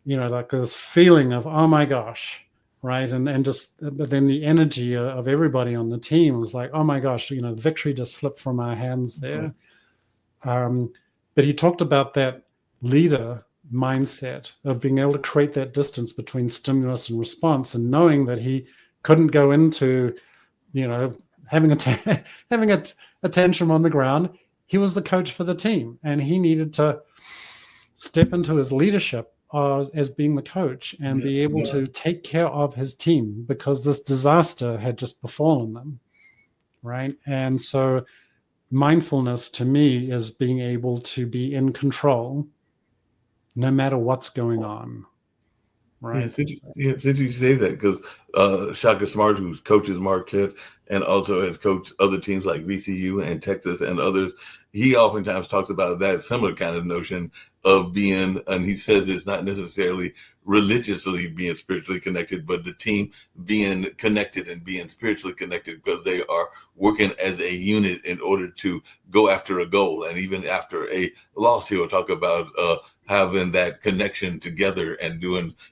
like this feeling of, oh my gosh, right? But then the energy of everybody on the team was like, oh my gosh, victory just slipped from our hands there. But he talked about that leader mindset of being able to create that distance between stimulus and response, and knowing that he couldn't go into, having a tantrum on the ground. He was the coach for the team, and he needed to step into his leadership as being the coach and be able to take care of his team, because this disaster had just befallen them, right? And so mindfulness to me is being able to be in control no matter what's going on, right? Since you say that, because Shaka Smart, who coaches Marquette and also has coached other teams like VCU and Texas and others, he oftentimes talks about that similar kind of notion of being, and he says it's not necessarily religiously being spiritually connected, but the team being connected and being spiritually connected, because they are working as a unit in order to go after a goal. And even after a loss, he will talk about having that connection together and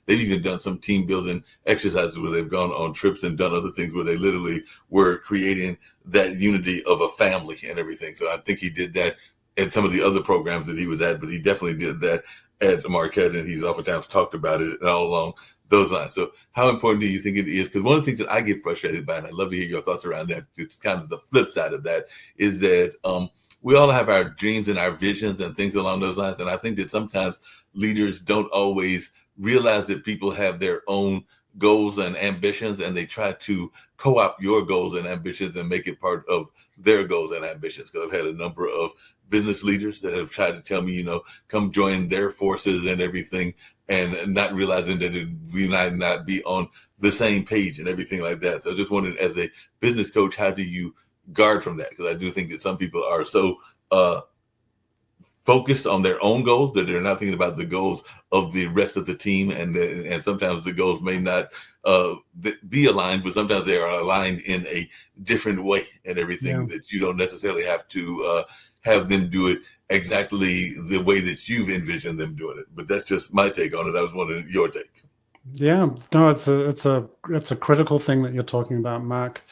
they've even done some team building exercises where they've gone on trips and done other things where they literally were creating that unity of a family and everything. So I think he did that at some of the other programs that he was at, but he definitely did that at Marquette, and he's oftentimes talked about it all along those lines. So how important do you think it is? Because one of the things that I get frustrated by, and I'd love to hear your thoughts around that, it's kind of the flip side of that, is that we all have our dreams and our visions and things along those lines. And I think that sometimes leaders don't always realize that people have their own goals and ambitions, and they try to co-opt your goals and ambitions and make it part of their goals and ambitions. Because I've had a number of business leaders that have tried to tell me, come join their forces and everything, and not realizing that we might not be on the same page and everything like that. So I just wondered, as a business coach, how do you guard from that? Because I do think that some people are so focused on their own goals that they're not thinking about the goals of the rest of the team, and sometimes the goals may not be aligned, but sometimes they are aligned in a different way and everything, that you don't necessarily have to have them do it exactly the way that you've envisioned them doing it. But that's just my take on it. I was wondering your take. Yeah, no, it's a critical thing that you're talking about, Mark.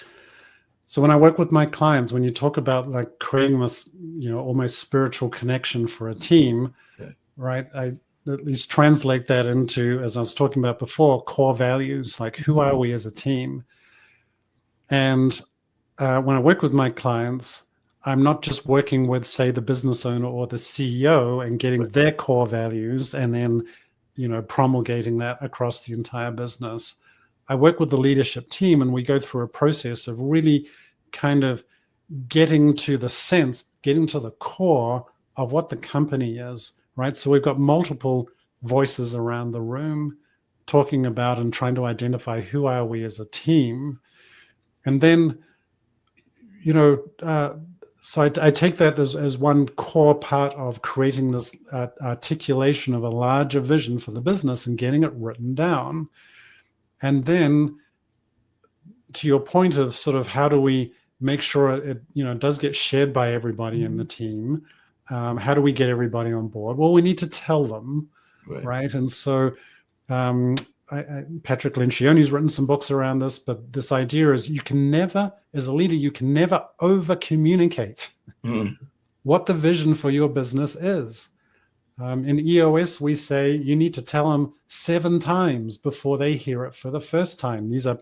So when I work with my clients, when you talk about like creating this, almost spiritual connection for a team, right? I at least translate that into, as I was talking about before, core values, like who are we as a team? And when I work with my clients, I'm not just working with, say, the business owner or the CEO and getting their core values and then, promulgating that across the entire business. I work with the leadership team, and we go through a process of really kind of getting to the core of what the company is, right? So we've got multiple voices around the room talking about and trying to identify who are we as a team. And then, so I take that as one core part of creating this articulation of a larger vision for the business and getting it written down. And then to your point of sort of how do we make sure it does get shared by everybody in the team. How do we get everybody on board? Well, we need to tell them, right? And so Patrick Lencioni's written some books around this, but this idea is you can never, as a leader, you can never over communicate what the vision for your business is. In EOS, we say you need to tell them 7 times before they hear it for the first time. These are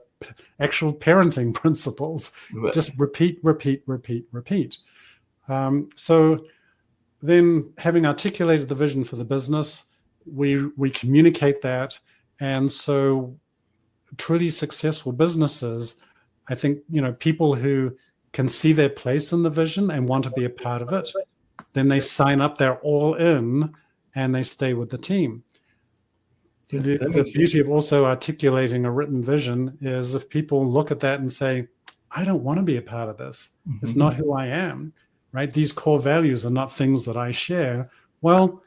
actual parenting principles. Just repeat, repeat, repeat, repeat. So then, having articulated the vision for the business, we communicate that. And so truly successful businesses, I think, people who can see their place in the vision and want to be a part of it, then they sign up, they're all in, and they stay with the team. The beauty of also articulating a written vision is if people look at that and say, I don't want to be a part of this. It's not who I am, right? These core values are not things that I share. Well,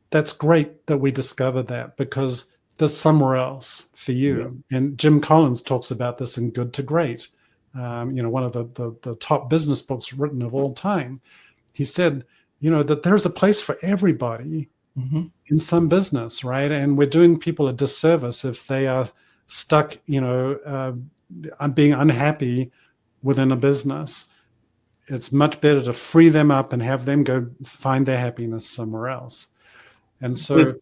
that's great that we discovered that, because there's somewhere else for you. Yeah. And Jim Collins talks about this in Good to Great, one of the top business books written of all time. He said, that there's a place for everybody in some business, right? And we're doing people a disservice if they are stuck, being unhappy within a business. It's much better to free them up and have them go find their happiness somewhere else. And so...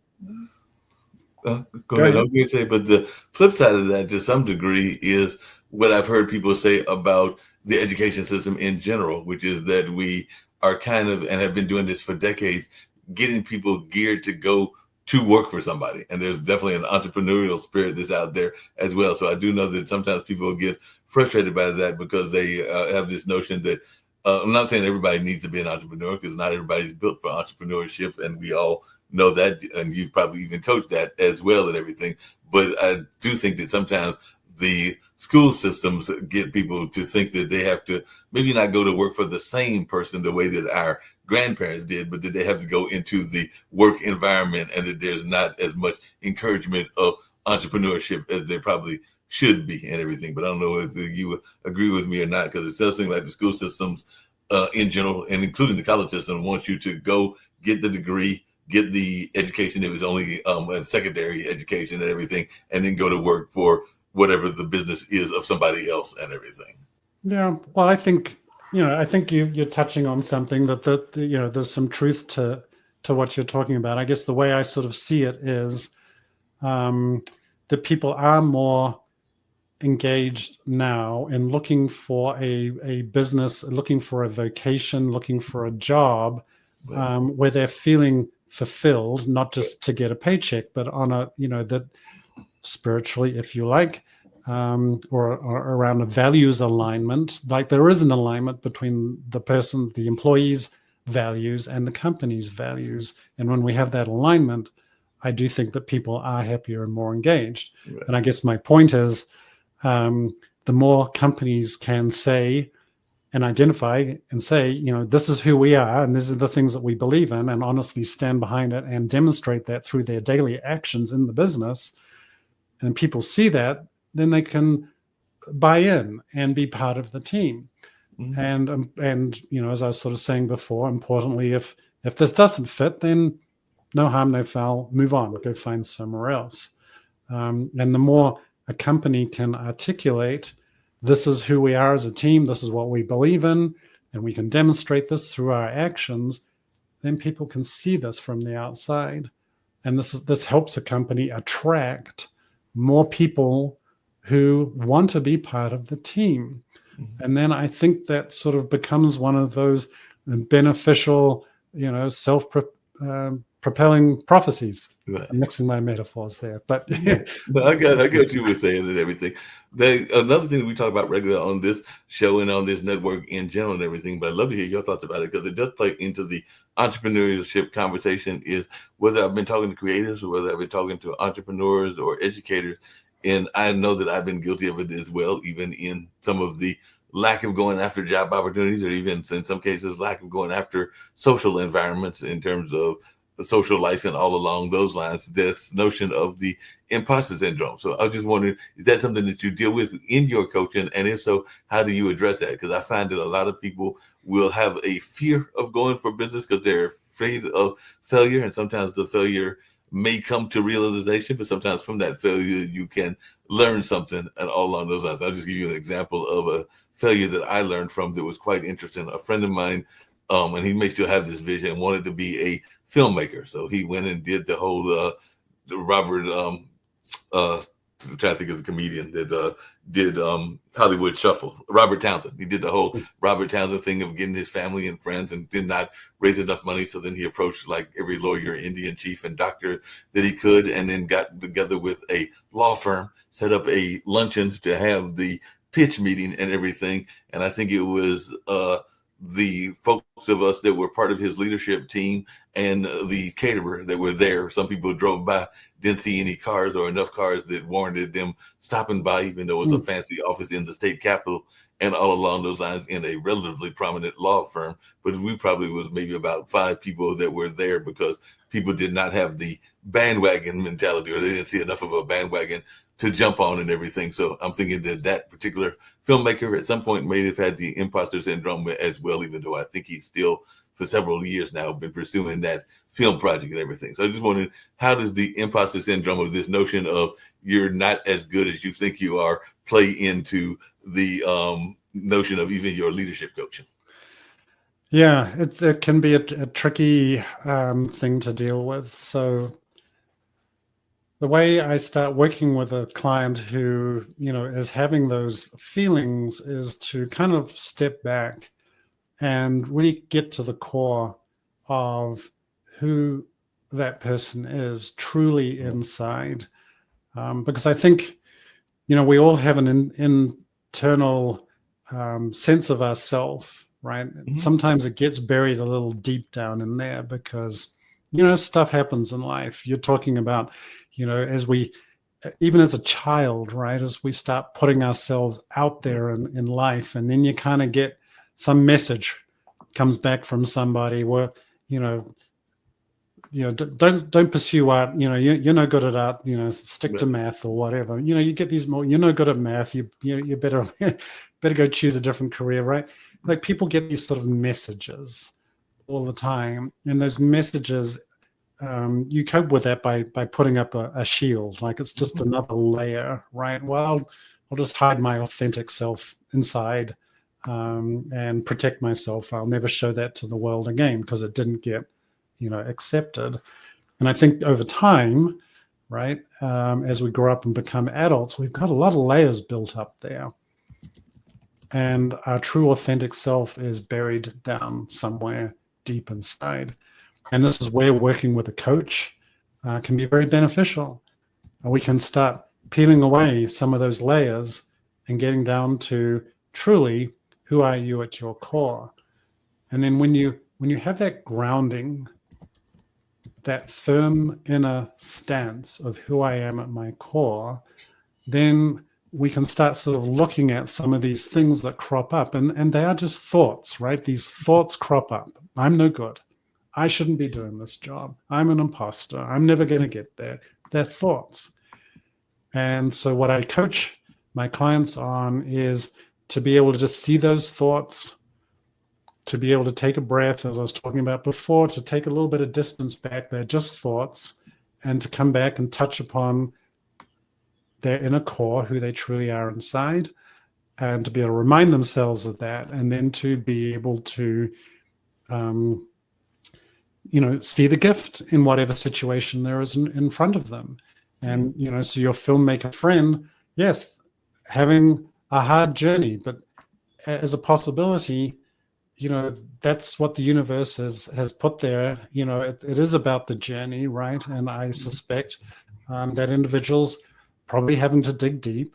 Go ahead. I was going to say, but the flip side of that, to some degree, is what I've heard people say about the education system in general, which is that we are kind of, and have been doing this for decades, getting people geared to go to work for somebody. And there's definitely an entrepreneurial spirit that's out there as well. So I do know that sometimes people get frustrated by that because they have this notion that, I'm not saying everybody needs to be an entrepreneur, because not everybody's built for entrepreneurship, and we all know that, and you've probably even coached that as well and everything. But I do think that sometimes the school systems get people to think that they have to maybe not go to work for the same person the way that our grandparents did, but that they have to go into the work environment, and that there's not as much encouragement of entrepreneurship as there probably should be and everything. But I don't know if you agree with me or not, because it does seem like the school systems in general, and including the college system, want you to go get the degree, get the education. It was only a secondary education and everything, and then go to work for whatever the business is of somebody else and everything. Yeah, well, I think you're touching on something that there's some truth to what you're talking about. I guess the way I sort of see it is that people are more engaged now in looking for a business, looking for a vocation, looking for a job where they're feeling fulfilled, not just to get a paycheck, but on a, that spiritually, if you like, or around a values alignment. Like there is an alignment between the employee's values and the company's values. And when we have that alignment, I do think that people are happier and more engaged. Right. And I guess my point is, the more companies can say and identify and say, this is who we are, and these are the things that we believe in, and honestly stand behind it and demonstrate that through their daily actions in the business, and people see that, then they can buy in and be part of the team. Mm-hmm. And as I was sort of saying before, importantly, if this doesn't fit, then no harm, no foul, move on, go find somewhere else. And the more a company can articulate, this is who we are as a team, this is what we believe in, and we can demonstrate this through our actions, then people can see this from the outside. And this helps a company attract more people who want to be part of the team. Mm-hmm. And then I think that sort of becomes one of those beneficial, self-propelling prophecies. Right. I'm mixing my metaphors there, but no, I got what you were saying and everything. Another thing that we talk about regularly on this show and on this network in general and everything, but I'd love to hear your thoughts about it, because it does play into the entrepreneurship conversation, is whether I've been talking to creators or whether I've been talking to entrepreneurs or educators. And I know that I've been guilty of it as well, even in some of the lack of going after job opportunities, or even in some cases, lack of going after social environments in terms of social life and all along those lines, this notion of the imposter syndrome. So I was just wondering, is that something that you deal with in your coaching? And if so, how do you address that? Because I find that a lot of people will have a fear of going for business because they're afraid of failure. And sometimes the failure may come to realization, but sometimes from that failure, you can learn something and all along those lines. I'll just give you an example of a failure that I learned from that was quite interesting. A friend of mine, and he may still have this vision, wanted to be a filmmaker. So he went and did the whole the Robert, I'm trying to think of the comedian that did Hollywood Shuffle, Robert Townsend. He did the whole Robert Townsend thing of getting his family and friends and did not raise enough money. So then he approached like every lawyer, Indian chief, and doctor that he could, and then got together with a law firm, set up a luncheon to have the pitch meeting and everything. And I think it was the folks of us that were part of his leadership team and the caterer that were there. Some people drove by, didn't see any cars or enough cars that warranted them stopping by, even though it was a fancy office in the state capitol and all along those lines in a relatively prominent law firm. But we probably was maybe about 5 people that were there because people did not have the bandwagon mentality, or they didn't see enough of a bandwagon to jump on and everything. So I'm thinking that that particular filmmaker at some point may have had the imposter syndrome as well, even though I think he's still, for several years now, been pursuing that film project and everything. So I just wondered, how does the imposter syndrome of this notion of you're not as good as you think you are play into the notion of even your leadership coaching? Yeah, it can be a tricky thing to deal with. So the way I start working with a client who, is having those feelings is to kind of step back and really get to the core of who that person is truly inside. Because I think, we all have an internal sense of ourself, right? Mm-hmm. Sometimes it gets buried a little deep down in there because, stuff happens in life. You're talking about, even as a child, right, as we start putting ourselves out there in life, and then you kind of get some message comes back from somebody where, don't pursue art, you're no good at art, stick to math or whatever. You get these more, you're no good at math, you better go choose a different career, right? Like people get these sort of messages all the time, and those messages, you cope with that by putting up a shield, like it's just another layer, right? Well, I'll just hide my authentic self inside and protect myself. I'll never show that to the world again because it didn't get, accepted. And I think over time, right, as we grow up and become adults, we've got a lot of layers built up there. And our true authentic self is buried down somewhere deep inside. And this is where working with a coach can be very beneficial. And we can start peeling away some of those layers and getting down to truly who are you at your core. And then when you have that grounding, that firm inner stance of who I am at my core, then we can start sort of looking at some of these things that crop up. And they are just thoughts, right? These thoughts crop up. I'm no good. I shouldn't be doing this job. I'm an imposter. I'm never going to get there. They're thoughts. And so what I coach my clients on is to be able to just see those thoughts, to be able to take a breath, as I was talking about before, to take a little bit of distance back. They're just thoughts, and to come back and touch upon their inner core, who they truly are inside, and to be able to remind themselves of that, and then to be able to see the gift in whatever situation there is in front of them. And, so your filmmaker friend, yes, having a hard journey, but as a possibility, that's what the universe has put there. It is about the journey, right? And I suspect that individuals probably having to dig deep,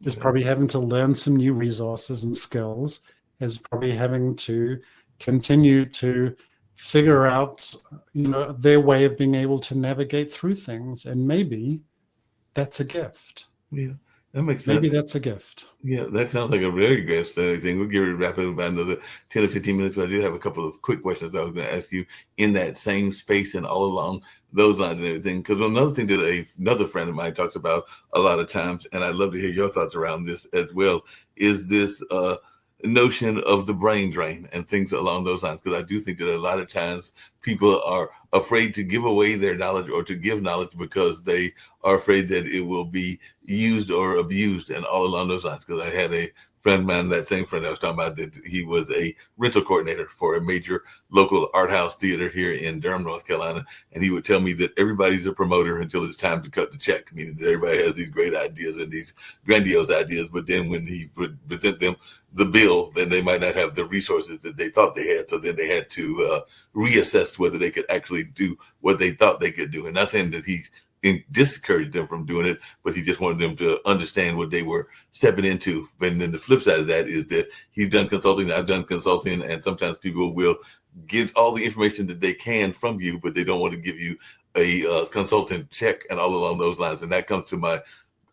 is probably having to learn some new resources and skills, is probably having to continue to figure out, their way of being able to navigate through things. And maybe that's a gift. Yeah. That makes sense. Maybe that's a gift. Yeah, that sounds like a very good thing. We'll get ready to wrap it up about another 10 or 15 minutes, but I did have a couple of quick questions I was going to ask you in that same space and all along those lines and everything. Because another thing that another friend of mine talks about a lot of times, and I'd love to hear your thoughts around this as well, is this notion of the brain drain and things along those lines. Because I do think that a lot of times people are afraid to give away their knowledge or to give knowledge because they are afraid that it will be used or abused and all along those lines. Because I had a friend of mine, that same friend I was talking about, that he was a rental coordinator for a major local art house theater here in Durham, North Carolina. And he would tell me that everybody's a promoter until it's time to cut the check, meaning that everybody has these great ideas and these grandiose ideas. But then when he would present them the bill, then they might not have the resources that they thought they had. So then they had to reassess whether they could actually do what they thought they could do. And not saying that he discouraged them from doing it, but he just wanted them to understand what they were stepping into. And then the flip side of that is that he's done consulting, I've done consulting, and sometimes people will get all the information that they can from you, but they don't want to give you a consultant check and all along those lines. And that comes to my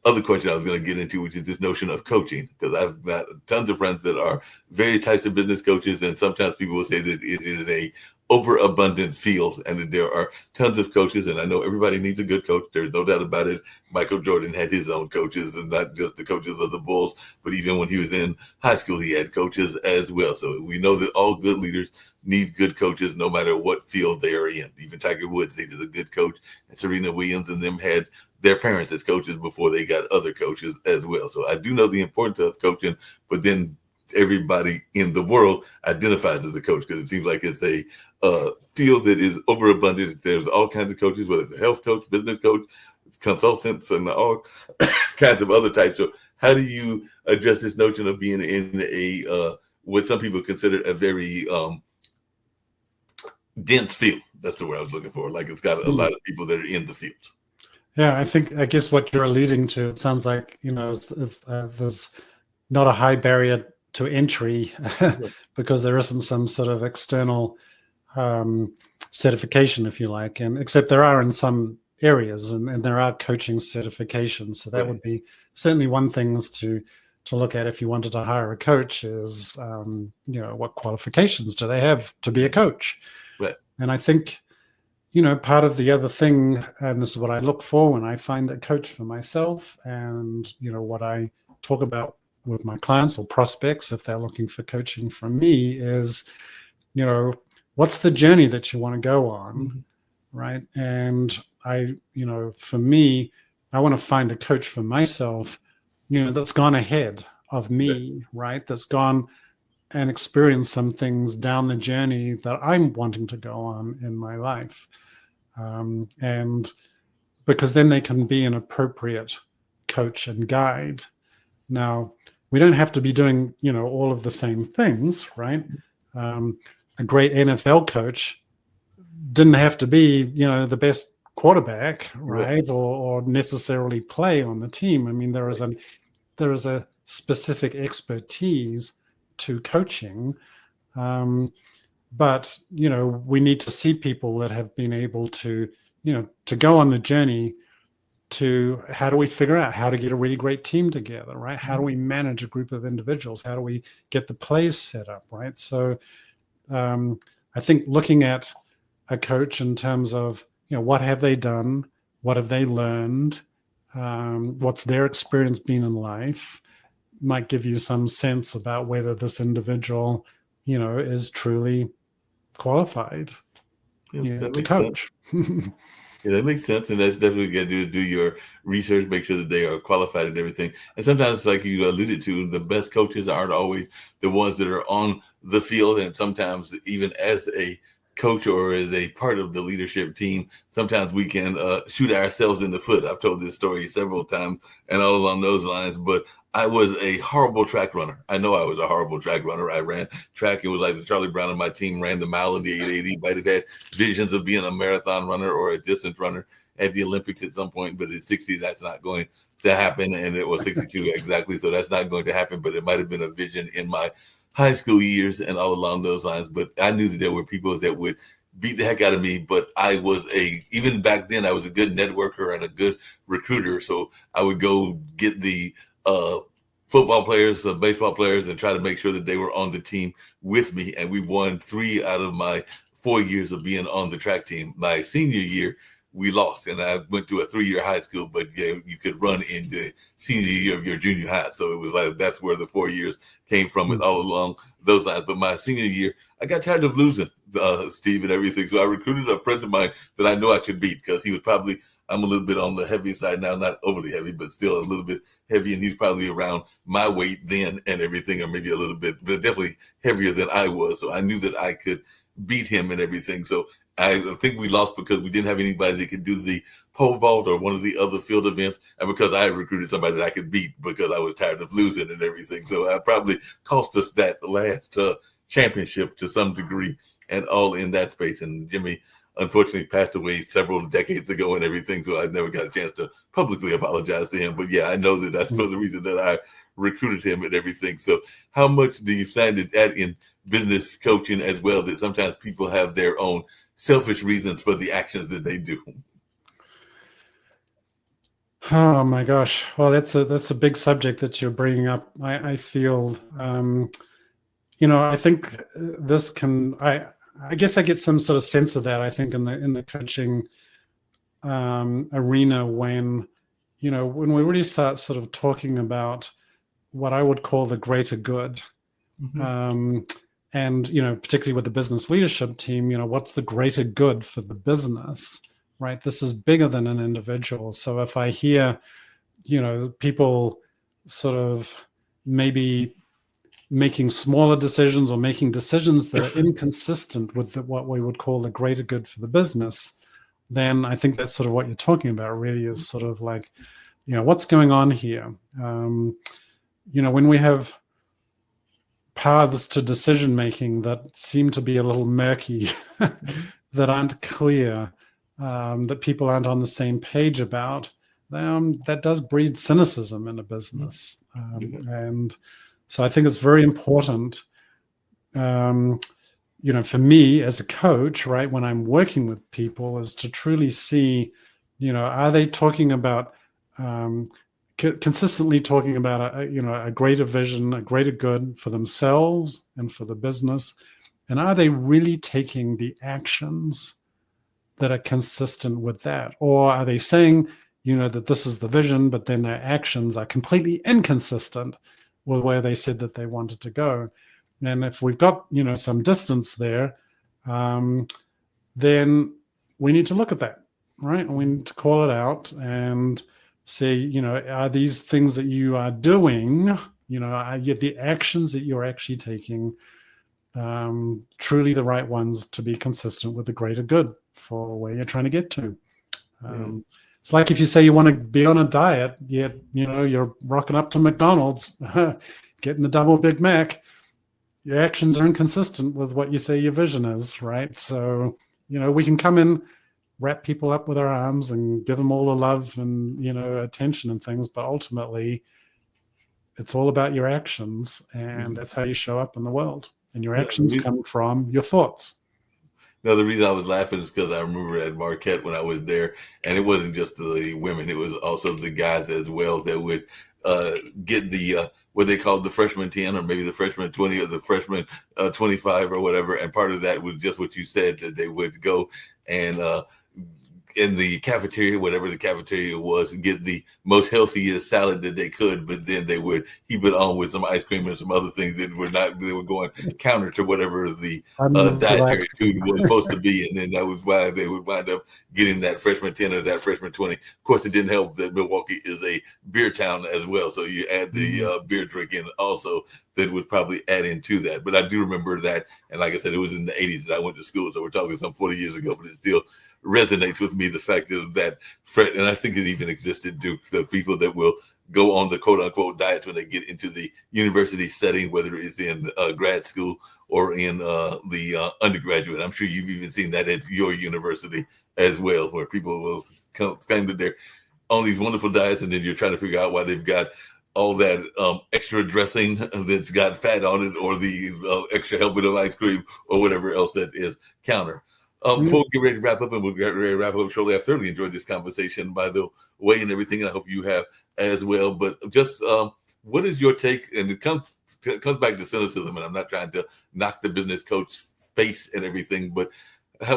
other question I was going to get into, which is this notion of coaching, because I've got tons of friends that are various types of business coaches, and sometimes people will say that it is a overabundant field and that there are tons of coaches, and I know everybody needs a good coach. There's no doubt about it. Michael Jordan had his own coaches, and not just the coaches of the Bulls, but even when he was in high school, he had coaches as well. So we know that all good leaders need good coaches no matter what field they are in. Even Tiger Woods needed a good coach, and Serena Williams and them had their parents as coaches before they got other coaches as well. So I do know the importance of coaching, but then everybody in the world identifies as a coach, because it seems like it's a field that is overabundant. There's all kinds of coaches, whether it's a health coach, business coach, consultants, and all kinds of other types. So how do you address this notion of being in a what some people consider a very dense field? That's the word I was looking for. Like it's got a lot of people that are in the field. Yeah, I guess what you're alluding to, it sounds like, if there's not a high barrier to entry because there isn't some sort of external certification, if you like, and except there are in some areas, and there are coaching certifications. So that would be certainly one thing to look at if you wanted to hire a coach is, what qualifications do they have to be a coach? Right. And I think, part of the other thing, and this is what I look for when I find a coach for myself, and, what I talk about with my clients or prospects, if they're looking for coaching from me, is, what's the journey that you want to go on, right? And for me, I want to find a coach for myself, that's gone ahead of me, right? That's gone and experienced some things down the journey that I'm wanting to go on in my life. And because then they can be an appropriate coach and guide. Now, we don't have to be doing, all of the same things, right? A great NFL coach didn't have to be, the best quarterback, right? Or necessarily play on the team. I mean, there is a specific expertise to coaching. But, we need to see people that have been able to, to go on the journey to how do we figure out how to get a really great team together, right? How do we manage a group of individuals? How do we get the plays set up, right? So I think looking at a coach in terms of, what have they done? What have they learned? What's their experience been in life might give you some sense about whether this individual, is truly qualified to coach. Yeah, that makes sense, and that's definitely got to do your research, make sure that they are qualified and everything. And sometimes, like you alluded to, the best coaches aren't always the ones that are on the field, and sometimes even as a coach or as a part of the leadership team, sometimes we can shoot ourselves in the foot. I've told this story several times and all along those lines, but I was a horrible track runner. I know I was a horrible track runner. I ran track. It was like the Charlie Brown of my team ran the mile in the 880. Might have had visions of being a marathon runner or a distance runner at the Olympics at some point, but at 60, that's not going to happen. And it was 62 exactly. So that's not going to happen, but it might have been a vision in my high school years and all along those lines. But I knew that there were people that would beat the heck out of me, but I was even back then, I was a good networker and a good recruiter. So I would go get the uh, football players, baseball players, and try to make sure that they were on the team with me. And we won 3 out of my 4 years of being on the track team. My senior year, we lost, and I went to a 3-year high school, but yeah, you could run in the senior year of your junior high. So it was like, that's where the 4 years came from, and all along those lines. But my senior year, I got tired of losing, Steve, and everything. So I recruited a friend of mine that I know I could beat, because he was probably, I'm a little bit on the heavy side now, not overly heavy, but still a little bit heavy. And he's probably around my weight then and everything, or maybe a little bit, but definitely heavier than I was. So I knew that I could beat him and everything. So I think we lost because we didn't have anybody that could do the pole vault or one of the other field events, and because I recruited somebody that I could beat because I was tired of losing and everything. So I probably cost us that last championship to some degree, and all in that space. And Jimmy unfortunately passed away several decades ago and everything, so I never got a chance to publicly apologize to him. But yeah, I know that that's for the reason that I recruited him and everything. So how much do you find that in business coaching as well, that sometimes people have their own selfish reasons for the actions that they do? Oh my gosh! Well, that's a big subject that you're bringing up. I feel, I think this can. I guess I get some sort of sense of that. I think in the coaching arena, when when we really start sort of talking about what I would call the greater good. And, particularly with the business leadership team, what's the greater good for the business, right? This is bigger than an individual. So if I hear, people sort of maybe making smaller decisions or making decisions that are inconsistent with what we would call the greater good for the business, then I think that's sort of what you're talking about really, is sort of like, what's going on here? When we have paths to decision making that seem to be a little murky, that aren't clear, that people aren't on the same page about, that does breed cynicism in a business. And so I think it's very important, for me as a coach, right, when I'm working with people, is to truly see, are they talking about consistently talking about a greater vision, a greater good for themselves and for the business, and are they really taking the actions that are consistent with that? Or are they saying, that this is the vision, but then their actions are completely inconsistent with where they said that they wanted to go? And if we've got, some distance there, then we need to look at that, right? And we need to call it out and say, are these things that you are doing, are the actions that you're actually taking truly the right ones to be consistent with the greater good for where you're trying to get to? It's like if you say you want to be on a diet, yet, you're rocking up to McDonald's, getting the double Big Mac, your actions are inconsistent with what you say your vision is, right? So, we can come in, wrap people up with our arms and give them all the love and, attention and things. But ultimately, it's all about your actions. And that's how you show up in the world. And your actions come from your thoughts. No, the reason I was laughing is because I remember at Marquette when I was there, and it wasn't just the women, it was also the guys as well that would get the what they called the freshman 10, or maybe the freshman 20, or the freshman 25 or whatever. And part of that was just what you said, that they would go and in the cafeteria, whatever the cafeteria was, and get the most healthiest salad that they could, but then they would heap it on with some ice cream and some other things that they were going counter to whatever the dietary food was supposed to be. And then that was why they would wind up getting that freshman 10 or that freshman 20. Of course, it didn't help that Milwaukee is a beer town as well. So you add the beer drinking also, that would probably add into that. But I do remember that. And like I said, it was in the 80s that I went to school. So we're talking some 40 years ago, but it still resonates with me, the fact that and I think it even existed, Duke, the people that will go on the quote unquote diets when they get into the university setting, whether it's in grad school or in the undergraduate. I'm sure you've even seen that at your university as well, where people will claim that they're on these wonderful diets, and then you're trying to figure out why they've got all that extra dressing that's got fat on it, or the extra helping of ice cream, or whatever else that is counter. Before we get ready to wrap up, and we'll get ready to wrap up shortly, I've thoroughly enjoyed this conversation, by the way, and everything, and I hope you have as well. But just what is your take? And it comes back to cynicism, and I'm not trying to knock the business coach face and everything, but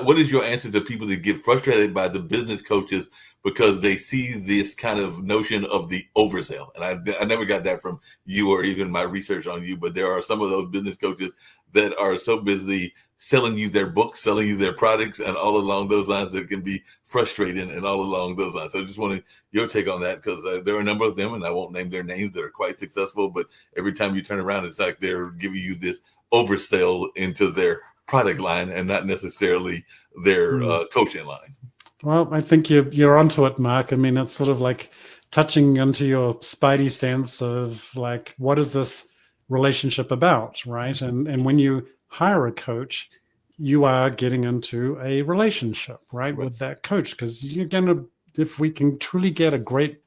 what is your answer to people that get frustrated by the business coaches because they see this kind of notion of the oversell? And I never got that from you or even my research on you, but there are some of those business coaches that are so busy selling you their books, selling you their products, and all along those lines that can be frustrating and all along those lines. So I just wanted your take on that, because there are a number of them, and I won't name their names, that are quite successful, but every time you turn around, it's like they're giving you this oversell into their product line and not necessarily their coaching line. Well, I think you're onto it, Mark. I mean, it's sort of like touching into your spidey sense of like, what is this relationship about, right? And when you hire a coach, you are getting into a relationship, right, with that coach, because you're gonna, if we can truly get a great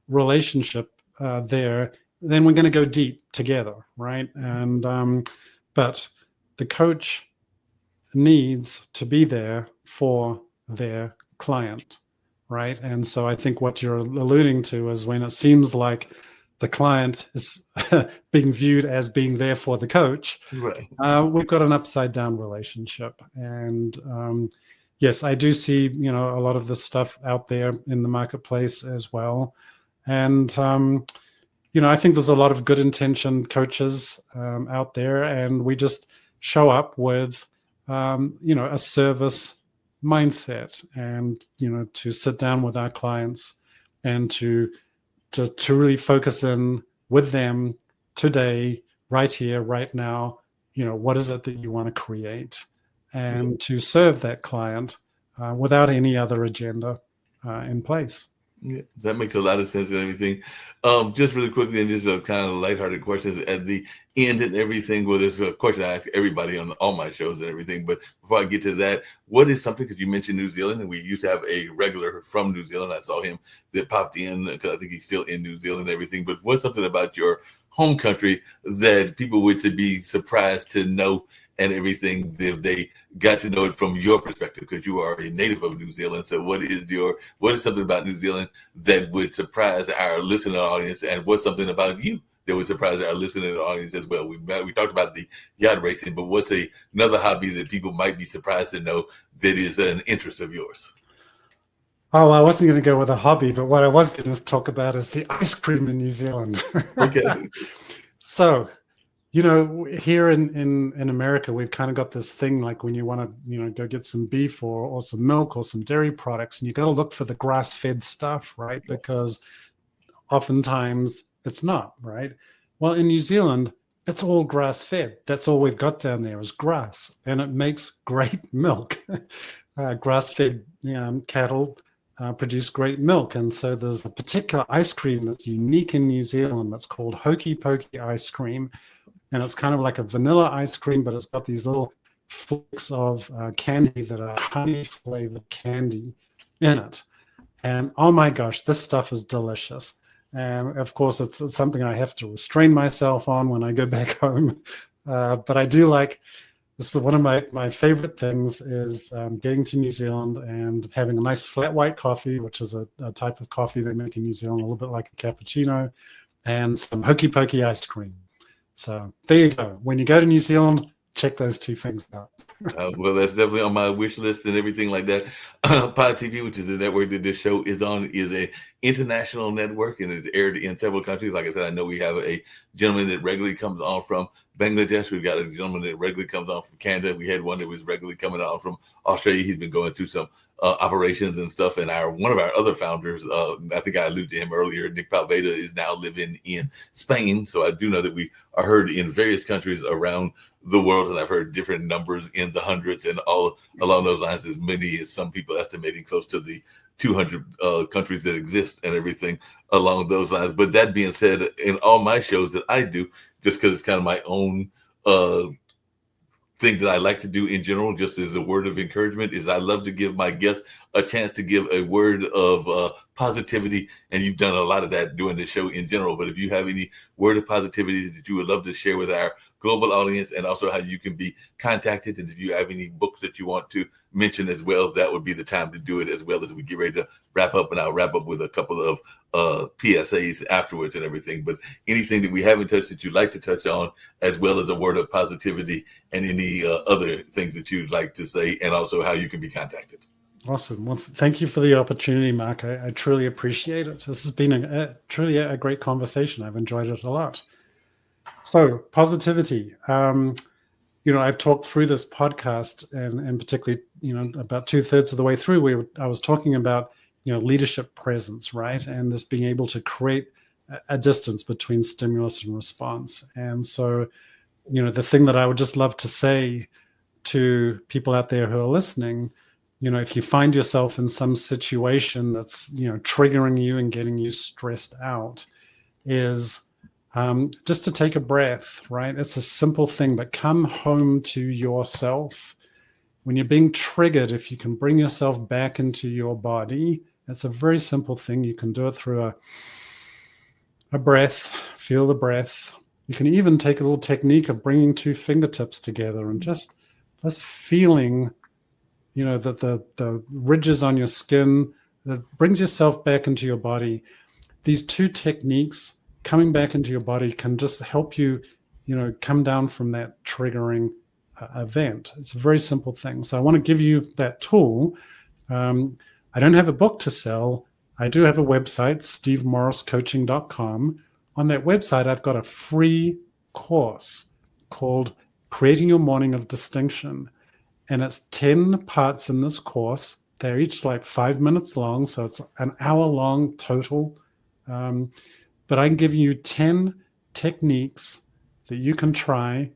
relationship there, then we're going to go deep together, right? And but the coach needs to be there for their client, right? And so I think what you're alluding to is when it seems like the client is being viewed as being there for the coach, right. We've got an upside down relationship. And yes, I do see, a lot of this stuff out there in the marketplace as well. And, I think there's a lot of good intentioned coaches out there, and we just show up with, a service mindset, and, to sit down with our clients and to really focus in with them today, right here, right now. What is it that you want to create, and to serve that client without any other agenda in place. Yeah, that makes a lot of sense and everything. Just really quickly, and just a kind of lighthearted questions at the end and everything. Well, there's a question I ask everybody on all my shows and everything. But before I get to that, what is something, because you mentioned New Zealand, and we used to have a regular from New Zealand. I saw him that popped in, because I think he's still in New Zealand and everything. But what's something about your home country that people would be surprised to know and everything if they got to know it from your perspective, because you are a native of New Zealand? So what is something about New Zealand that would surprise our listening audience, and what's something about you that would surprise our listening audience as well? We talked about the yacht racing, but what's another hobby that people might be surprised to know that is an interest of yours? Oh, I wasn't going to go with a hobby, but what I was going to talk about is the ice cream in New Zealand. Okay. So, here in America, we've kind of got this thing, like when you want to, go get some beef or some milk or some dairy products, and you got to look for the grass-fed stuff, right? Because oftentimes it's not, right? Well, in New Zealand, it's all grass-fed. That's all we've got down there is grass, and it makes great milk. Grass-fed cattle produce great milk. And so there's a particular ice cream that's unique in New Zealand that's called Hokey Pokey ice cream. And it's kind of like a vanilla ice cream, but it's got these little flecks of candy that are honey flavored candy in it. And oh my gosh, this stuff is delicious. And of course, it's something I have to restrain myself on when I go back home. But I do like, this is one of my favorite things, is getting to New Zealand and having a nice flat white coffee, which is a type of coffee they make in New Zealand, a little bit like a cappuccino, and some Hokey Pokey ice cream. So there you go. When you go to New Zealand, check those two things out. Well, that's definitely on my wish list and everything like that. Pod TV, which is the network that this show is on, is a international network and is aired in several countries. Like I said, I know we have a gentleman that regularly comes on from Bangladesh. We've got a gentleman that regularly comes on from Canada. We had one that was regularly coming on from Australia. He's been going through some operations and stuff. And one of our other founders, I think I alluded to him earlier, Nick Palveda, is now living in Spain. So I do know that we are heard in various countries around the world, and I've heard different numbers in the hundreds and all along those lines, as many as some people estimating close to the 200 countries that exist and everything along those lines. But that being said, in all my shows that I do, just because it's kind of my own thing that I like to do in general, just as a word of encouragement, is I love to give my guests a chance to give a word of positivity. And you've done a lot of that doing the show in general. But if you have any word of positivity that you would love to share with our global audience, and also how you can be contacted. And if you have any books that you want to mention as well, that would be the time to do it, as well as we get ready to wrap up. And I'll wrap up with a couple of PSAs afterwards and everything. But anything that we haven't touched that you'd like to touch on, as well as a word of positivity and any other things that you'd like to say, and also how you can be contacted. Awesome. Well, thank you for the opportunity, Mark. I truly appreciate it. This has been truly a great conversation. I've enjoyed it a lot. So, positivity. I've talked through this podcast, and particularly, about 2/3 of the way through, I was talking about, leadership presence, right? And this being able to create a distance between stimulus and response. And so, the thing that I would just love to say to people out there who are listening, if you find yourself in some situation that's, triggering you and getting you stressed out, is just to take a breath, right? It's a simple thing, but come home to yourself. When you're being triggered, if you can bring yourself back into your body, it's a very simple thing. You can do it through a breath, feel the breath. You can even take a little technique of bringing 2 fingertips together and just feeling that the ridges on your skin, that brings yourself back into your body. These 2 techniques, coming back into your body, can just help you, come down from that triggering event. It's a very simple thing. So I want to give you that tool. I don't have a book to sell. I do have a website, stevemorriscoaching.com. On that website, I've got a free course called Creating Your Morning of Distinction. And it's 10 parts in this course. They're each like 5 minutes long, so it's an hour long total. But I can give you 10 techniques that you can try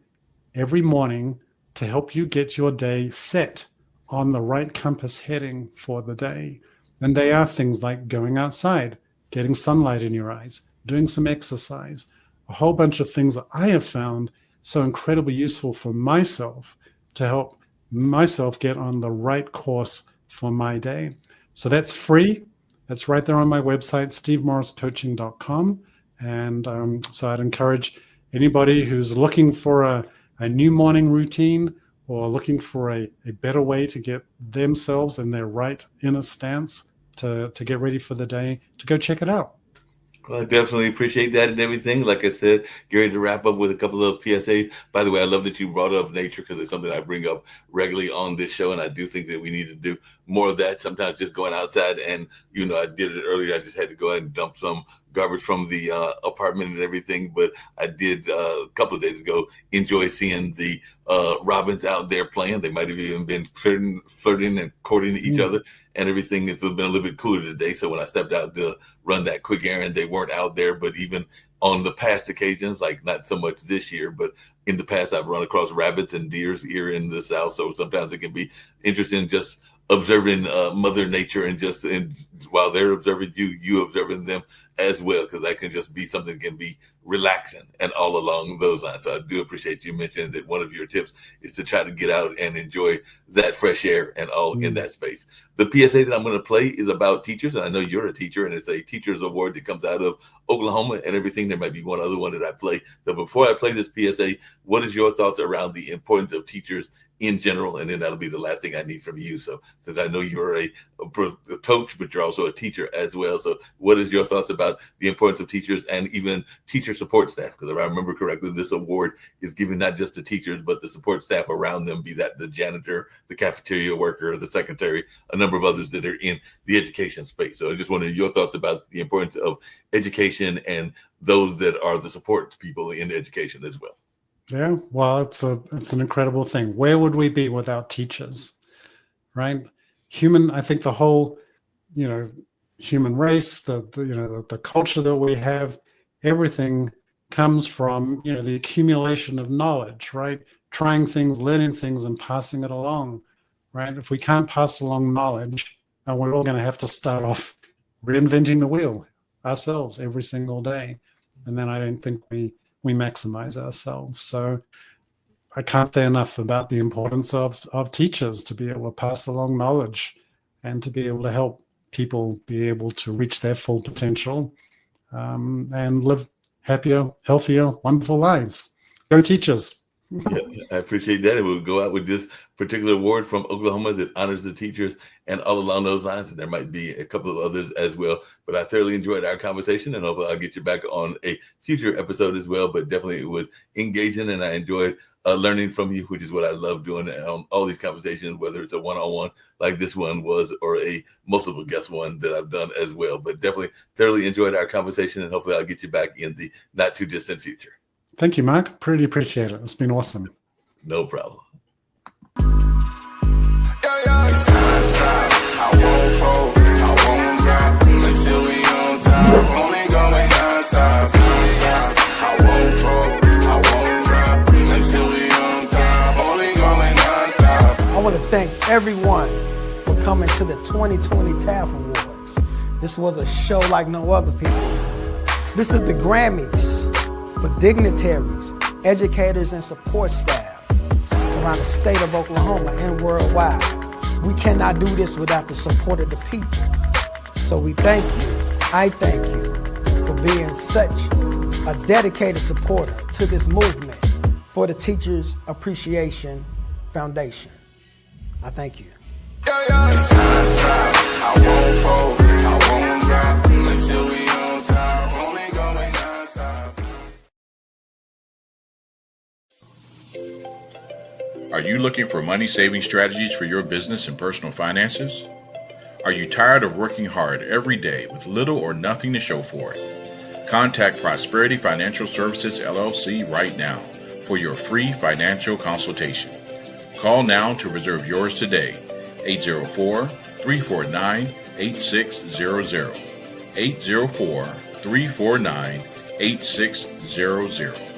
every morning to help you get your day set on the right compass heading for the day. And they are things like going outside, getting sunlight in your eyes, doing some exercise, a whole bunch of things that I have found so incredibly useful for myself to help myself get on the right course for my day. So that's free. That's right there on my website, stevemorriscoaching.com. And so I'd encourage anybody who's looking for a new morning routine or looking for a better way to get themselves in their right inner stance to get ready for the day, to go check it out. Well, I definitely appreciate that and everything. Like I said, get ready to wrap up with a couple of PSAs. By the way, I love that you brought up nature, because it's something I bring up regularly on this show, and I do think that we need to do more of that. Sometimes just going outside, and I did it earlier. I just had to go ahead and dump some garbage from the apartment and everything. But I did a couple of days ago enjoy seeing the robins out there playing. They might have even been flirting and courting each other. And everything has been a little bit cooler today. So when I stepped out to run that quick errand, they weren't out there. But even on the past occasions, like not so much this year, but in the past, I've run across rabbits and deers here in the South. So sometimes it can be interesting just observing Mother Nature, and while they're observing you observing them as well, because that can just be something that can be relaxing and all along those lines. So I do appreciate you mentioning that one of your tips is to try to get out and enjoy that fresh air and all in that space. The PSA that I'm going to play is about teachers, and I know you're a teacher, and it's a teacher's award that comes out of Oklahoma and everything. There might be one other one that I play. So before I play this PSA, what is your thoughts around the importance of teachers in general? And then that'll be the last thing I need from you. So since I know you're a coach, but you're also a teacher as well. So what is your thoughts about the importance of teachers and even teacher support staff? Because if I remember correctly, this award is given not just to teachers, but the support staff around them, be that the janitor, the cafeteria worker, the secretary, a number of others that are in the education space. So I just wanted your thoughts about the importance of education and those that are the support people in education as well. Yeah, well, it's an incredible thing. Where would we be without teachers, right? I think the whole, human race, the culture that we have, everything comes from, the accumulation of knowledge, right? Trying things, learning things, and passing it along, right? If we can't pass along knowledge, then we're all going to have to start off reinventing the wheel ourselves every single day. And then I don't think we maximize ourselves. So I can't say enough about the importance of teachers to be able to pass along knowledge and to be able to help people be able to reach their full potential and live happier, healthier, wonderful lives. Go teachers. Yeah, I appreciate that. And we'll go out with this particular award from Oklahoma that honors the teachers and all along those lines. And there might be a couple of others as well. But I thoroughly enjoyed our conversation, and hopefully I'll get you back on a future episode as well. But definitely it was engaging, and I enjoyed learning from you, which is what I love doing on all these conversations, whether it's a one-on-one like this one was or a multiple guest one that I've done as well. But definitely thoroughly enjoyed our conversation, and hopefully I'll get you back in the not too distant future. Thank you, Mark. Pretty appreciate it. It's been awesome. No problem. I want to thank everyone for coming to the 2020 TAF Awards. This was a show like no other, people. This is the Grammys for dignitaries, educators, and support staff around the state of Oklahoma and worldwide. We cannot do this without the support of the people. So we thank you, I thank you, for being such a dedicated supporter to this movement for the Teachers Appreciation Foundation. I thank you. I won't fold, I won't drop until we on top, only going non-stop. Are you looking for money-saving strategies for your business and personal finances? Are you tired of working hard every day with little or nothing to show for it? Contact Prosperity Financial Services, LLC right now for your free financial consultation. Call now to reserve yours today, 804-349-8600, 804-349-8600.